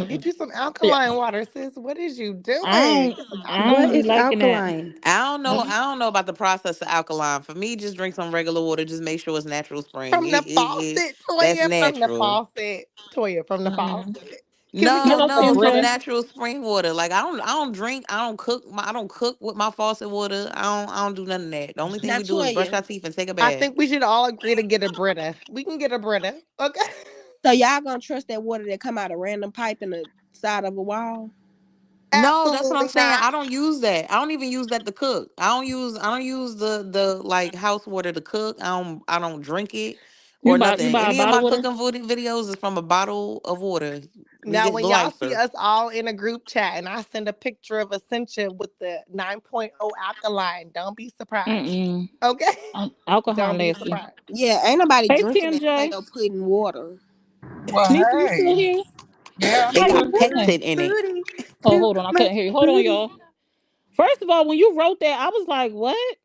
Get you some thick. alkaline water, sis. What is you I doing? don't, Get some I don't What be is alkaline. liking that. alkaline? I don't know. Mm, I don't know about the process of alkaline. For me, just drink some regular water. Just make sure it's natural spring. From the faucet, That's Toya. From the natural. faucet, Toya. From the mm. faucet. Can we get No, Hello, us a no, some CMJ. Brita? natural spring water. Like I don't drink. I don't cook with my faucet water. I don't do none of that. The only thing Now, we do is brush Toya, our teeth and take a I bath. think we should all agree to get a Brita. We can get a Brita. Okay. so y'all gonna trust that water that come out a random pipe in the side of a wall? No, that's what I'm Absolutely saying. not. I don't use that. I don't even use that to cook. I don't use the like house water to cook. I don't drink it or You nothing. buy a Any of bottle my water? cooking videos is from a bottle of water. We Now, get when the y'all see Lyser. us all in a group chat and I send a picture of Essentia with the 9.0 alkaline, don't be surprised. Mm-mm. Okay? Alcohol Don't be nasty. surprised. Yeah, ain't nobody Hey, drinking that TMJ. tail pudding water. Well, Nisa, you still hey, here? yeah, I'm It How here. you got doing? pectin in it. Booty. Oh, Too hold on. I much couldn't hear you. Hold on, booty. y'all. First of all, when you wrote that, I was like, what?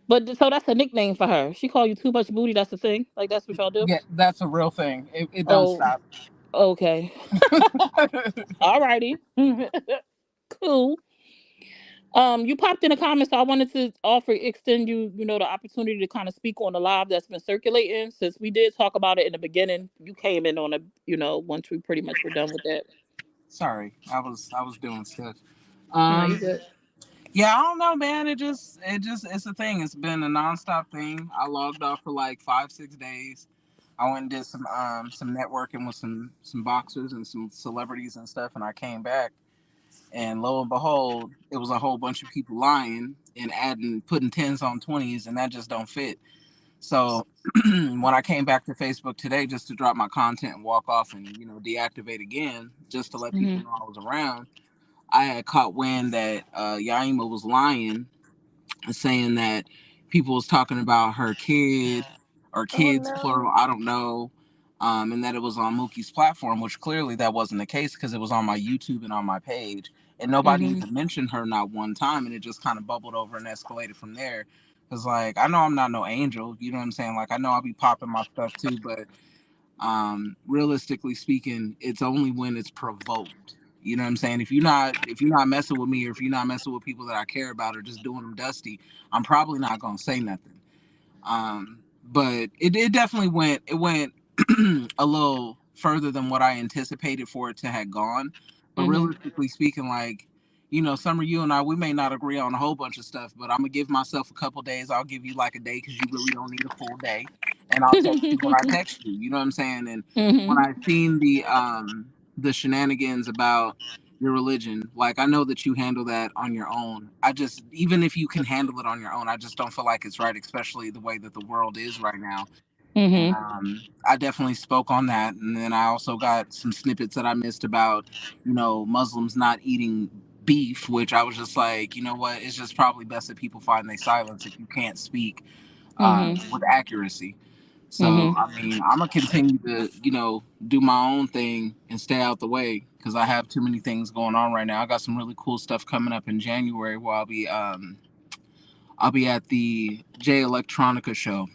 But so that's a nickname for her. She call you too much booty. That's the thing. Like that's what y'all do. Yeah, that's a real thing. It don't Oh, stop. okay. Alrighty. Cool. You popped in the comments, so I wanted to extend you, the opportunity to kind of speak on the live that's been circulating. Since we did talk about it in the beginning, you came in on once we pretty much were done with that. Sorry, I was doing stuff. No, you Um, good. yeah, I don't know, man. It's a thing. It's been a nonstop thing. I logged off for like 5 6 days. I went and did some networking with some boxers and some celebrities and stuff, and I came back. And lo and behold, it was a whole bunch of people lying and putting tens on 20s, and that just don't fit. So when I came back to Facebook today just to drop my content and walk off and deactivate again, just to let people Mhm. know I was around, I had caught wind that Yaima was lying, saying that people was talking about her kid or Oh kids plural, no. I don't know, and that it was on Mookie's platform, which clearly that wasn't the case because it was on my YouTube and on my page, and nobody Mhm. even mentioned her not one time, and it just kind of bubbled over and escalated from there. Cause like I know I'm not no angel, you know what I'm saying? Like I know I'll be popping my stuff too, but realistically speaking, it's only when it's provoked. You know what I'm saying? If you're not messing with me, or if you're not messing with people that I care about, or just doing them dusty, I'm probably not gonna say nothing. But it definitely went a little further than what I anticipated for it to have gone. But Mhm. realistically speaking, like Summer, you and I, we may not agree on a whole bunch of stuff, but I'm gonna give myself a couple days. I'll give you like a day because you really don't need a full day, and I'll text you when I text you. You know what I'm saying? And when Mhm. I seen the shenanigans about your religion, like I know that you handle that on your own. I just, even if you can handle it on your own, I just don't feel like it's right, especially the way that the world is right now. And Mhm. I definitely spoke on that, and then I also got some snippets that I missed about Muslims not eating beef, which I was just like, you know what, it's just probably best that people find their silence if you can't speak Mhm. with accuracy. So, Mhm. I mean, I'm gonna continue to, do my own thing and stay out the way because I have too many things going on right now. I got some really cool stuff coming up in January where I'll be at the J Electronica show.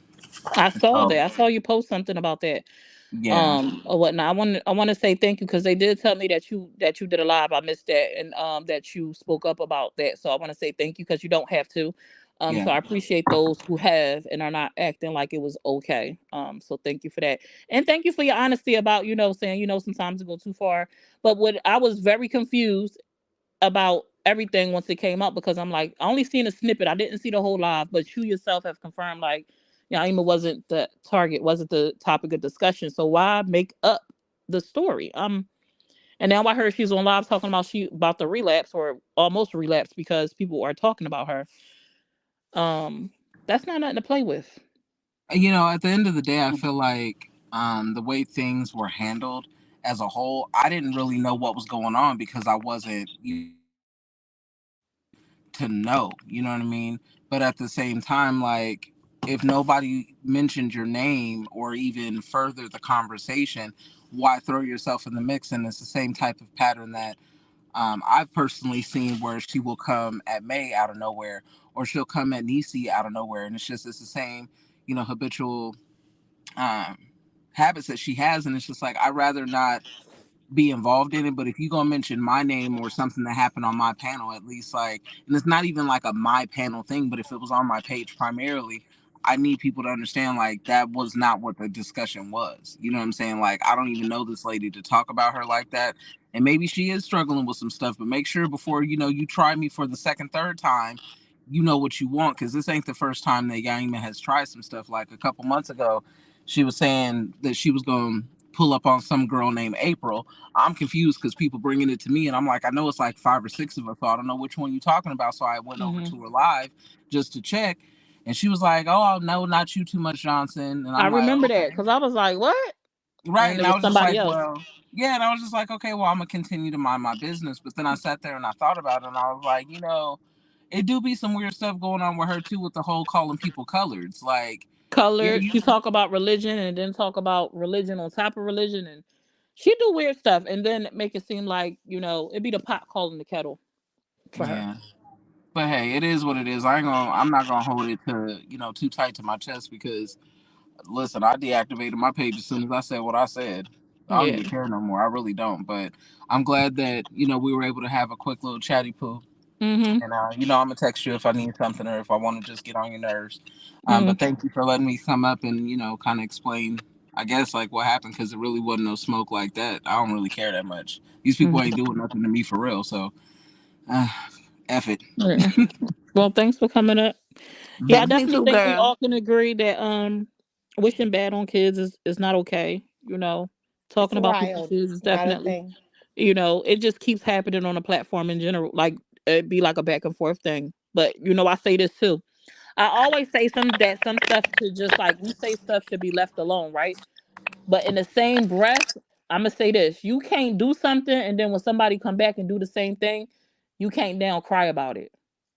I saw So, that. I saw you post something about that. yeah, Or whatnot. I want to say thank you because they did tell me that you did a live. I missed that, and that you spoke up about that. So I want to say thank you because you don't have to. So yeah, I appreciate those who have and are not acting like it was okay. So thank you for that, and thank you for your honesty about saying sometimes it go too far. But what I was very confused about everything once it came out because I'm like, I only seen a snippet. I didn't see the whole live, but you yourself have confirmed like Yaima wasn't the target, wasn't the topic of discussion. So why make up the story? And now I heard she's on live talking about the relapse or almost relapse because people are talking about her. Um, that's not nothing to play with. You know, at the end of the day, I feel like the way things were handled as a whole, I didn't really know what was going on because I wasn't to know, you know what I mean? But at the same time, like, if nobody mentioned your name or even further the conversation, why throw yourself in the mix? And it's the same type of pattern that I've personally seen where she will come at May out of nowhere, or she'll come at Nisi out of nowhere, and it's the same, habitual um, habits that she has, and it's just like I'd rather not be involved in it. But if you gonna mention my name or something that happened on my panel, at least like, and it's not even like a my panel thing, but if it was on my page primarily, I need people to understand like that was not what the discussion was. You know what I'm saying? Like I don't even know this lady to talk about her like that. And maybe she is struggling with some stuff, but make sure before you try me for the second, third time, you know what you want, because this ain't the first time that Yangma has tried some stuff. Like a couple months ago, she was saying that she was going to pull up on some girl named April. I'm confused because people bringing it to me, and I'm like, I know it's like 5 or 6 of us, so I don't know which one you're talking about. So I went over Hmm. to her live just to check, and she was like, "Oh no, not you too much, Johnson." And I I'm like, remember that "Okay, because I was like, "What?" And right." then And it I was was just somebody like, else. "Well, yeah." And I was just like, "Okay, well, I'm gonna continue to mind my business." But then I sat there and I thought about it, and I was like, it do be some weird stuff going on with her too, with the whole calling people coloreds. Like, yeah, Colored. She talk about religion and then talk about religion on top of religion, and she do weird stuff, and then make it seem like it be the pot calling the kettle for her. yeah. But hey, it is what it is. I'm not gonna hold it to too tight to my chest because listen, I deactivated my page as soon as I said what I said. I don't Yeah. even care no more. I really don't. But I'm glad that we were able to have a quick little chatty poo. Mm-hmm. And I'm gonna text you if I need something or if I want to just get on your nerves. But Mm-hmm. thank you for letting me come up and kind of explain. I guess like what happened because it really wasn't no smoke like that. I don't really care that much. These people ain't doing nothing to me for real. So, uh, F it. Yeah. Well, thanks for coming up. Yeah, I Thanks, me definitely too, think we girl. all can agree that wishing bad on kids is not okay. It's Talking about people's wild. kids is It's not a definitely, thing. it just keeps happening on the platform in general. Like it'd be like a back and forth thing. But I say this too. I always say some stuff should just like we say stuff should be left alone, right? But in the same breath, I'm gonna say this: you can't do something, and then when somebody come back and do the same thing, you can't now cry about it.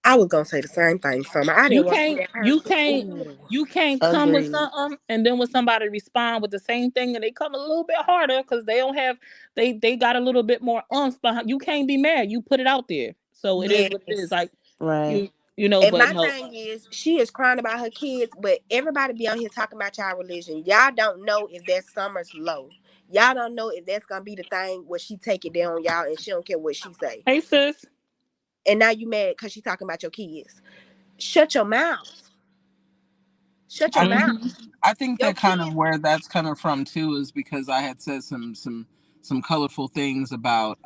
I was gonna say the same thing, Summer. I You didn't want to be can't that you person. can't Ooh. you can't come with Agreed. something and then when somebody respond with the same thing and they come a little bit harder because they don't have they got a little bit more umph behind. You can't be mad. You put it out there. So it is what it is. Yes. Like Right. you And but my no. thing is, she is crying about her kids, but everybody be on here talking about y'all religion. Y'all don't know if that's Summer's low. Y'all don't know if that's gonna be the thing where she take it down on y'all and she don't care what she say. Hey sis. And now you mad because she talking about your kids. Shut your mouth. Shut your I mouth. Mm-hmm. I think Your that kind of kids. where that's coming from too is because I had said some colorful things about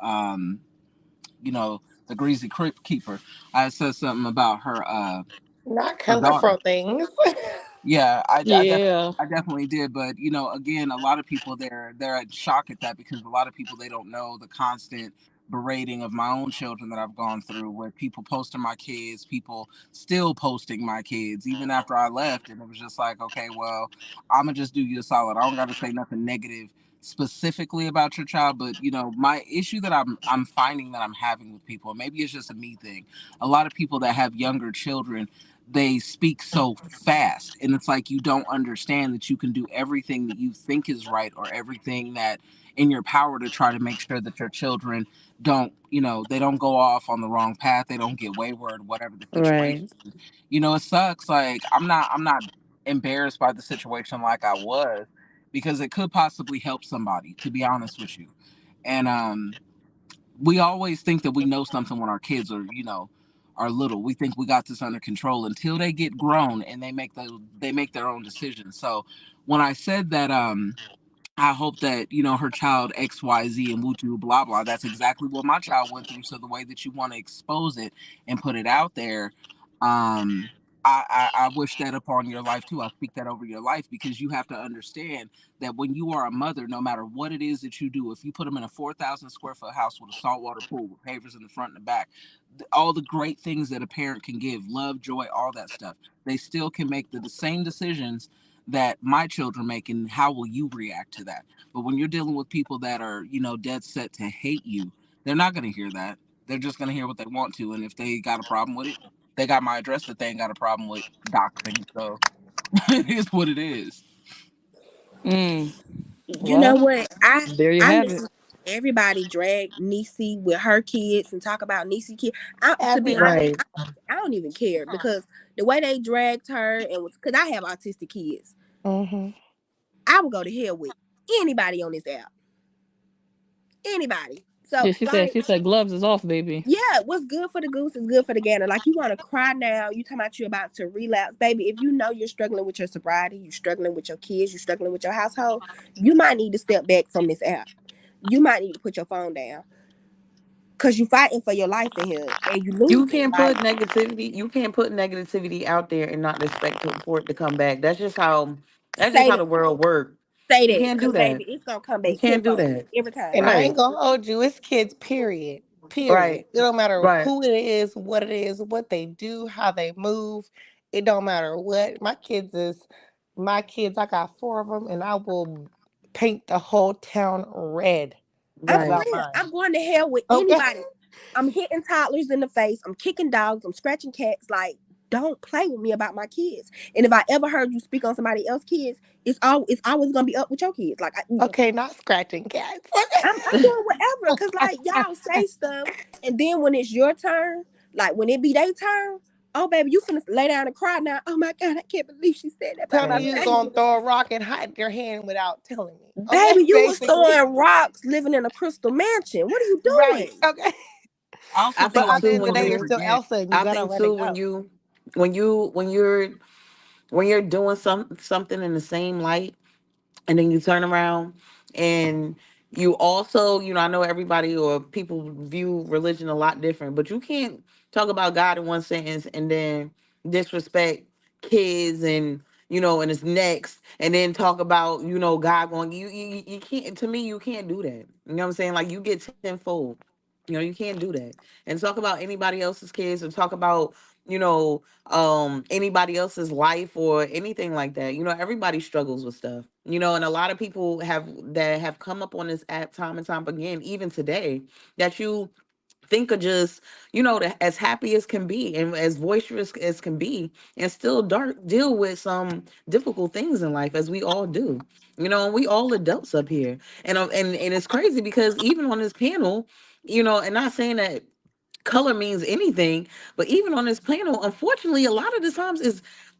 the greasy crypt keeper. I had said something about Not her daughter. colorful things. Yeah, Yeah. I definitely did. But again, a lot of people they're at shock at that because a lot of people they don't know the constant berating of my own children that I've gone through, where people posting my kids, people still posting my kids, even after I left, and it was just like, okay, well, I'm gonna just do you a solid. I don't got to say nothing negative specifically about your child, but my issue that I'm finding that I'm having with people, and maybe it's just a me thing. A lot of people that have younger children, they speak so fast, and it's like you don't understand that you can do everything that you think is right or everything that in your power to try to make sure that your children don't they don't go off on the wrong path, they don't get wayward, whatever the situation Right. is. It sucks. Like I'm not embarrassed by the situation like I was, because it could possibly help somebody, to be honest with you. And we always think that we know something when our kids are little. We think we got this under control until they get grown and they make their own decisions. So when I said that I hope that her child XYZ and Wutu blah blah, that's exactly what my child went through. So the way that you want to expose it and put it out there, um I wish that upon your life too. I speak that over your life because you have to understand that when you are a mother, no matter what it is that you do, if you put them in a 4,000 square foot house with a saltwater pool with pavers in the front and the back, all the great things that a parent can give, love, joy, all that stuff, they still can make the same decisions that my children make, and how will you react to that? But when you're dealing with people that are, dead set to hate you, they're not going to hear that. They're just going to hear what they want to, and if they got a problem with it, they got my address, but they ain't got a problem with doxing. So it is what it is. Mm. You know Well, what? there you I have it. listen to everybody drag Niecy with her kids and talk about Niecy kids. To be honest, Everybody. Right. I don't even care because the way they dragged her and was because I have autistic kids. Hmm. I would go to hell with anybody on this app. Anybody. So Yeah, she said. like, She said gloves is off, baby. yeah, what's good for the goose is good for the gander. Like, you want to cry now, you talking about you about to relapse, baby. If you know you're struggling with your sobriety, you're struggling with your kids, you're struggling with your household, you might need to step back from this app. You might need to put your phone down because you're fighting for your life in here and you You losing. can't Like, put negativity. You can't put negativity out there and not expect for it to come back. That's just how. That's just say how that, the world works. say You that, can't do because that. baby, it's gonna come You back can't do tenfold that. every time. And I ain't Right. gonna hold you. It's kids, period. Period. Right. It don't matter Right. who it is, what they do, how they move. It don't matter what. My kids. I got four of them, and I will paint the whole town red I'm for Right. about real. mine. I'm going to hell with Okay. anybody. I'm hitting toddlers in the face. I'm kicking dogs. I'm scratching cats. Like, don't play with me about my kids. And if I ever heard you speak on somebody else's kids, it's always gonna be up with your kids. Like, Okay, not scratching cats. I'm doing whatever. Cause like y'all say stuff, and then when it's your turn, like when it be their turn, oh baby, you finna lay down and cry now. Oh my god, I can't believe she said that about Tell my me Right. you baby. gonna throw a rock and hide your hand without telling me. Okay, Baby, you was basically. throwing rocks living in a crystal mansion. What are you Right. doing? Okay. I also I But feel think at like the too end of the when people day, do you're you. still forget. Elsa and you I gotta think let it too go. when you're doing something in the same light, and then you turn around and you also, I know everybody or people view religion a lot different, but you can't talk about God in one sentence and then disrespect kids and and it's next, and then talk about God going, you can't. To me, you can't do that. You know what I'm saying? Like, you get tenfold. You can't do that. And talk about anybody else's kids, or talk about anybody else's life or anything like that. Everybody struggles with stuff. And a lot of people have come up on this app time and time again, even today, that you think are just as happy as can be and as boisterous as can be, and still deal with some difficult things in life, as we all do. And we all adults up here. And it's crazy because even on this panel, and not saying that color means anything, but even on this panel, unfortunately, a lot of the times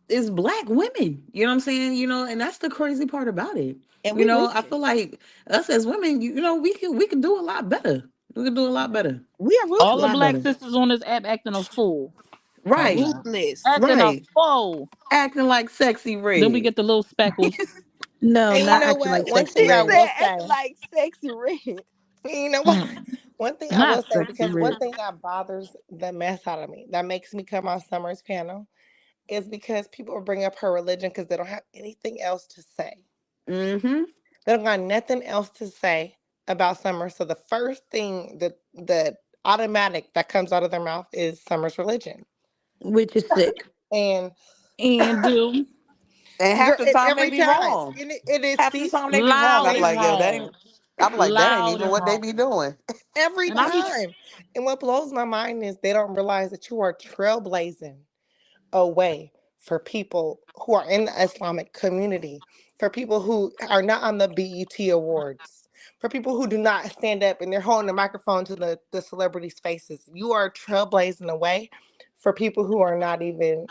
is black women. You know what I'm saying? And that's the crazy part about it. And we I ruthless. feel like us as women, we can do a lot better. We can do a lot better. We are All A the ruthless. lot black better. sisters on this app acting a fool. Right. Ruthless. Acting a Right. fool. Acting like sexy Then we red. get the little speckles. No, And you not know acting what? like One sexy thing He I red. said will acting say, like sexy red. you know what? Mm, One thing I will not say, sexy because one red. thing that bothers the mess out of me, that makes me come on Summer's panel, is because people bring up her religion because they don't have anything else to say. Mm-hmm. They don't got nothing else to say about Summer. So the first thing that automatic that comes out of their mouth is Summer's religion. Which is sick. And And do And half the time they every be time, wrong. and it is Half the time they be wrong. loud I'm and like, yo, that wrong. ain't. I'm like, that ain't Loud even and what they be wrong. doing. every And I be time. And what blows my mind is they don't realize that you are trailblazing a way for people who are in the Islamic community, for people who are not on the BET Awards, for people who do not stand up and they're holding the microphone to the celebrities' faces. You are trailblazing a way for people who are not even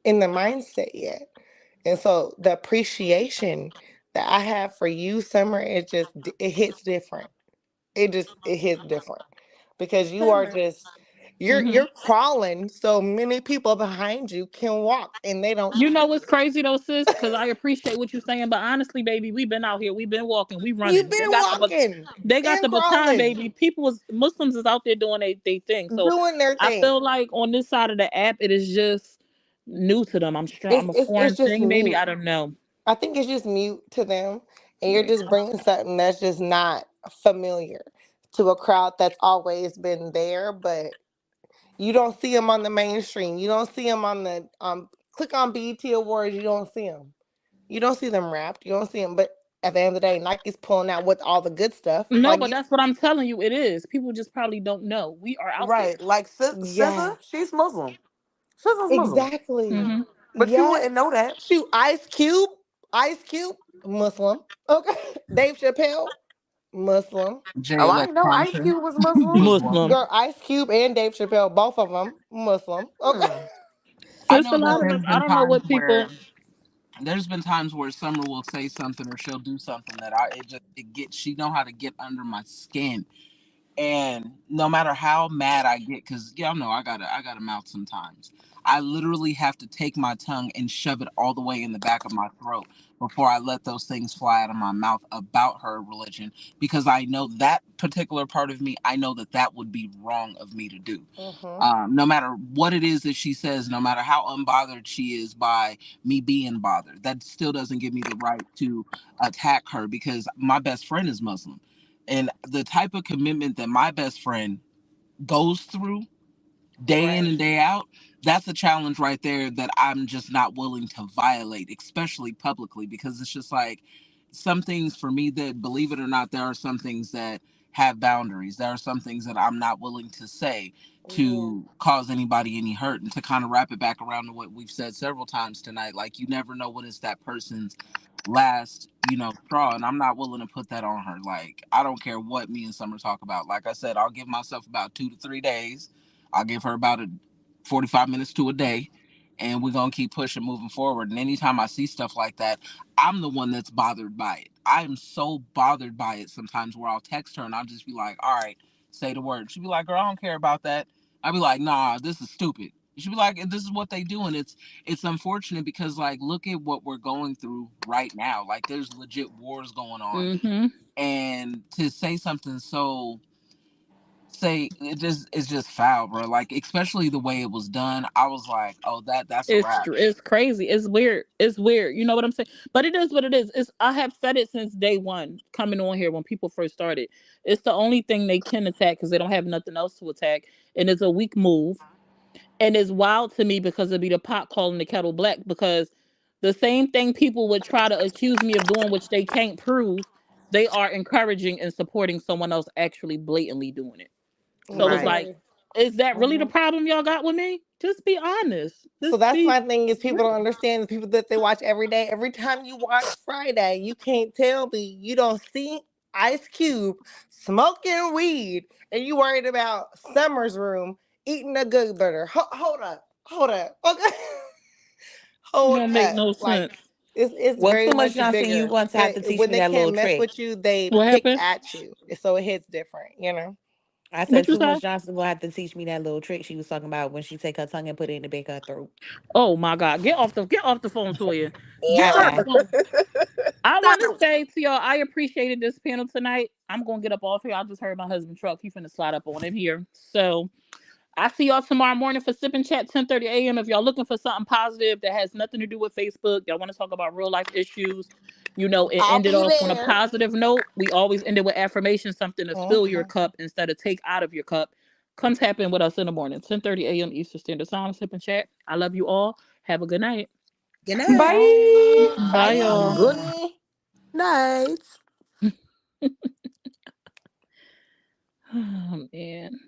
in the mindset yet. And so the appreciation that I have for you, Summer, it hits different. It hits different because you are Summer. just hmm you're crawling so many people behind you can walk and they don't You know see what's crazy though, sis? Because I appreciate what you're saying, but honestly, baby, we've been out here, we've been walking, we you. You've running. been walking They got and the baton, crawling, baby. Muslims is out there doing they thing. So doing their I thing. feel like on this side of the app, it is just new to them. I'm strong. It's I'm a it's foreign it's just thing, maybe. mute. I don't know. I think it's just mute to them, and you're Yeah. just bringing something that's just not familiar to a crowd that's always been there, but you don't see them on the mainstream. You don't see them on the click on BET Awards. You don't see them. You don't see them wrapped. You don't see them. But at the end of the day, Nike's pulling out with all the good stuff. No, Like but you, that's what I'm telling you. It is. People just probably don't know. We are out there. Right. Like yeah, SZA, she's Muslim. SZA's Muslim. exactly. Hmm. But you Yes. wouldn't know that. Shoot, Ice Cube, Muslim. Okay, Dave Chappelle, Muslim. Jay Oh, I didn't know Ice Electronica, Cube was Muslim. Muslim. Muslim. Girl, Ice Cube and Dave Chappelle, both of them Muslim. Okay. Hmm. I It's a know that lot of Hmm. us. there's I been don't know times what people. where Summer will say something or she'll do something that she know how to get under my skin. And no matter how mad I get, because y'all know I got a mouth sometimes. I literally have to take my tongue and shove it all the way in the back of my throat before I let those things fly out of my mouth about her religion, because I know that particular part of me. I know that that would be wrong of me to do. Mm-hmm. No matter what it is that she says, no matter how unbothered she is by me being bothered, that still doesn't give me the right to attack her, because my best friend is Muslim. And the type of commitment that my best friend goes through day in Right. and day out, that's a challenge right there that I'm just not willing to violate, especially publicly, because it's just like some things for me that, believe it or not, there are some things that have boundaries. There are some things that I'm not willing to say Yeah. to cause anybody any hurt. And to kind of wrap it back around to what we've said several times tonight, like, you never know when it's that person's last, straw, and I'm not willing to put that on her. Like, I don't care what me and Summer talk about. Like I said, I'll give myself about 2 to 3 days. I'll give her about 45 minutes to a day, and we're gonna keep pushing, moving forward. And anytime I see stuff like that, I'm the one that's bothered by it. I am so bothered by it sometimes, where I'll text her and I'll just be like, all right, say the word. She'll be like, girl, I don't care about that. I'll be like, nah, this is stupid. She'll be like, this is what they do. And it's unfortunate, because, like, look at what we're going through right now. Like, there's legit wars going on. Hmm. And to say something so, say it's just foul, bro. Like, especially the way it was done, I was like, oh, that's a wrap. It's crazy. It's weird. It's weird. You know what I'm saying? But it is what it is. It's I have said it since day one coming on here when people first started. It's the only thing they can attack because they don't have nothing else to attack, and it's a weak move. And it's wild to me because it'd be the pot calling the kettle black, because the same thing people would try to accuse me of doing, which they can't prove, they are encouraging and supporting someone else actually blatantly doing it. So it's Right. like, Exactly. is that really the Mm-hmm. problem y'all got with me? Just be honest. So Just that's be my thing, is people real. don't understand, the people that they watch every day. Every time you watch Friday, you can't tell me you don't see Ice Cube smoking weed and you worried about Summer's Room eating a good burger. Hold up. Hold up. Okay. It Hold don't make up. no Like, sense. it's Well, very too much much Johnson, you bigger. going to have And to teach when me they that little can't mess trick. with you, they What pick happened? at you. So it hits different. I What said you too say? much Johnson gonna have to teach me that little trick she was talking about when she take her tongue and put it in the back of her throat. Oh my God. Get off the phone, Toya. Get off the Uh-uh. phone. I Stop want to say to y'all, I appreciated this panel tonight. I'm gonna get up off here. I just heard my husband's truck. He finna slide up on him here. So I see y'all tomorrow morning for Sip and Chat, 10:30 a.m. If y'all looking for something positive that has nothing to do with Facebook, y'all want to talk about real life issues, and I'll end it be off on a there. positive note. We always end it with affirmation, something to fill your Mhm. cup instead of take out of your cup. Come tap in with us in the morning, 10:30 a.m. Eastern Standard Time. Sip and Chat. I love you all. Have a good night. Good night. Bye. Bye. Bye, y'all. Good Bye. night. Oh, man.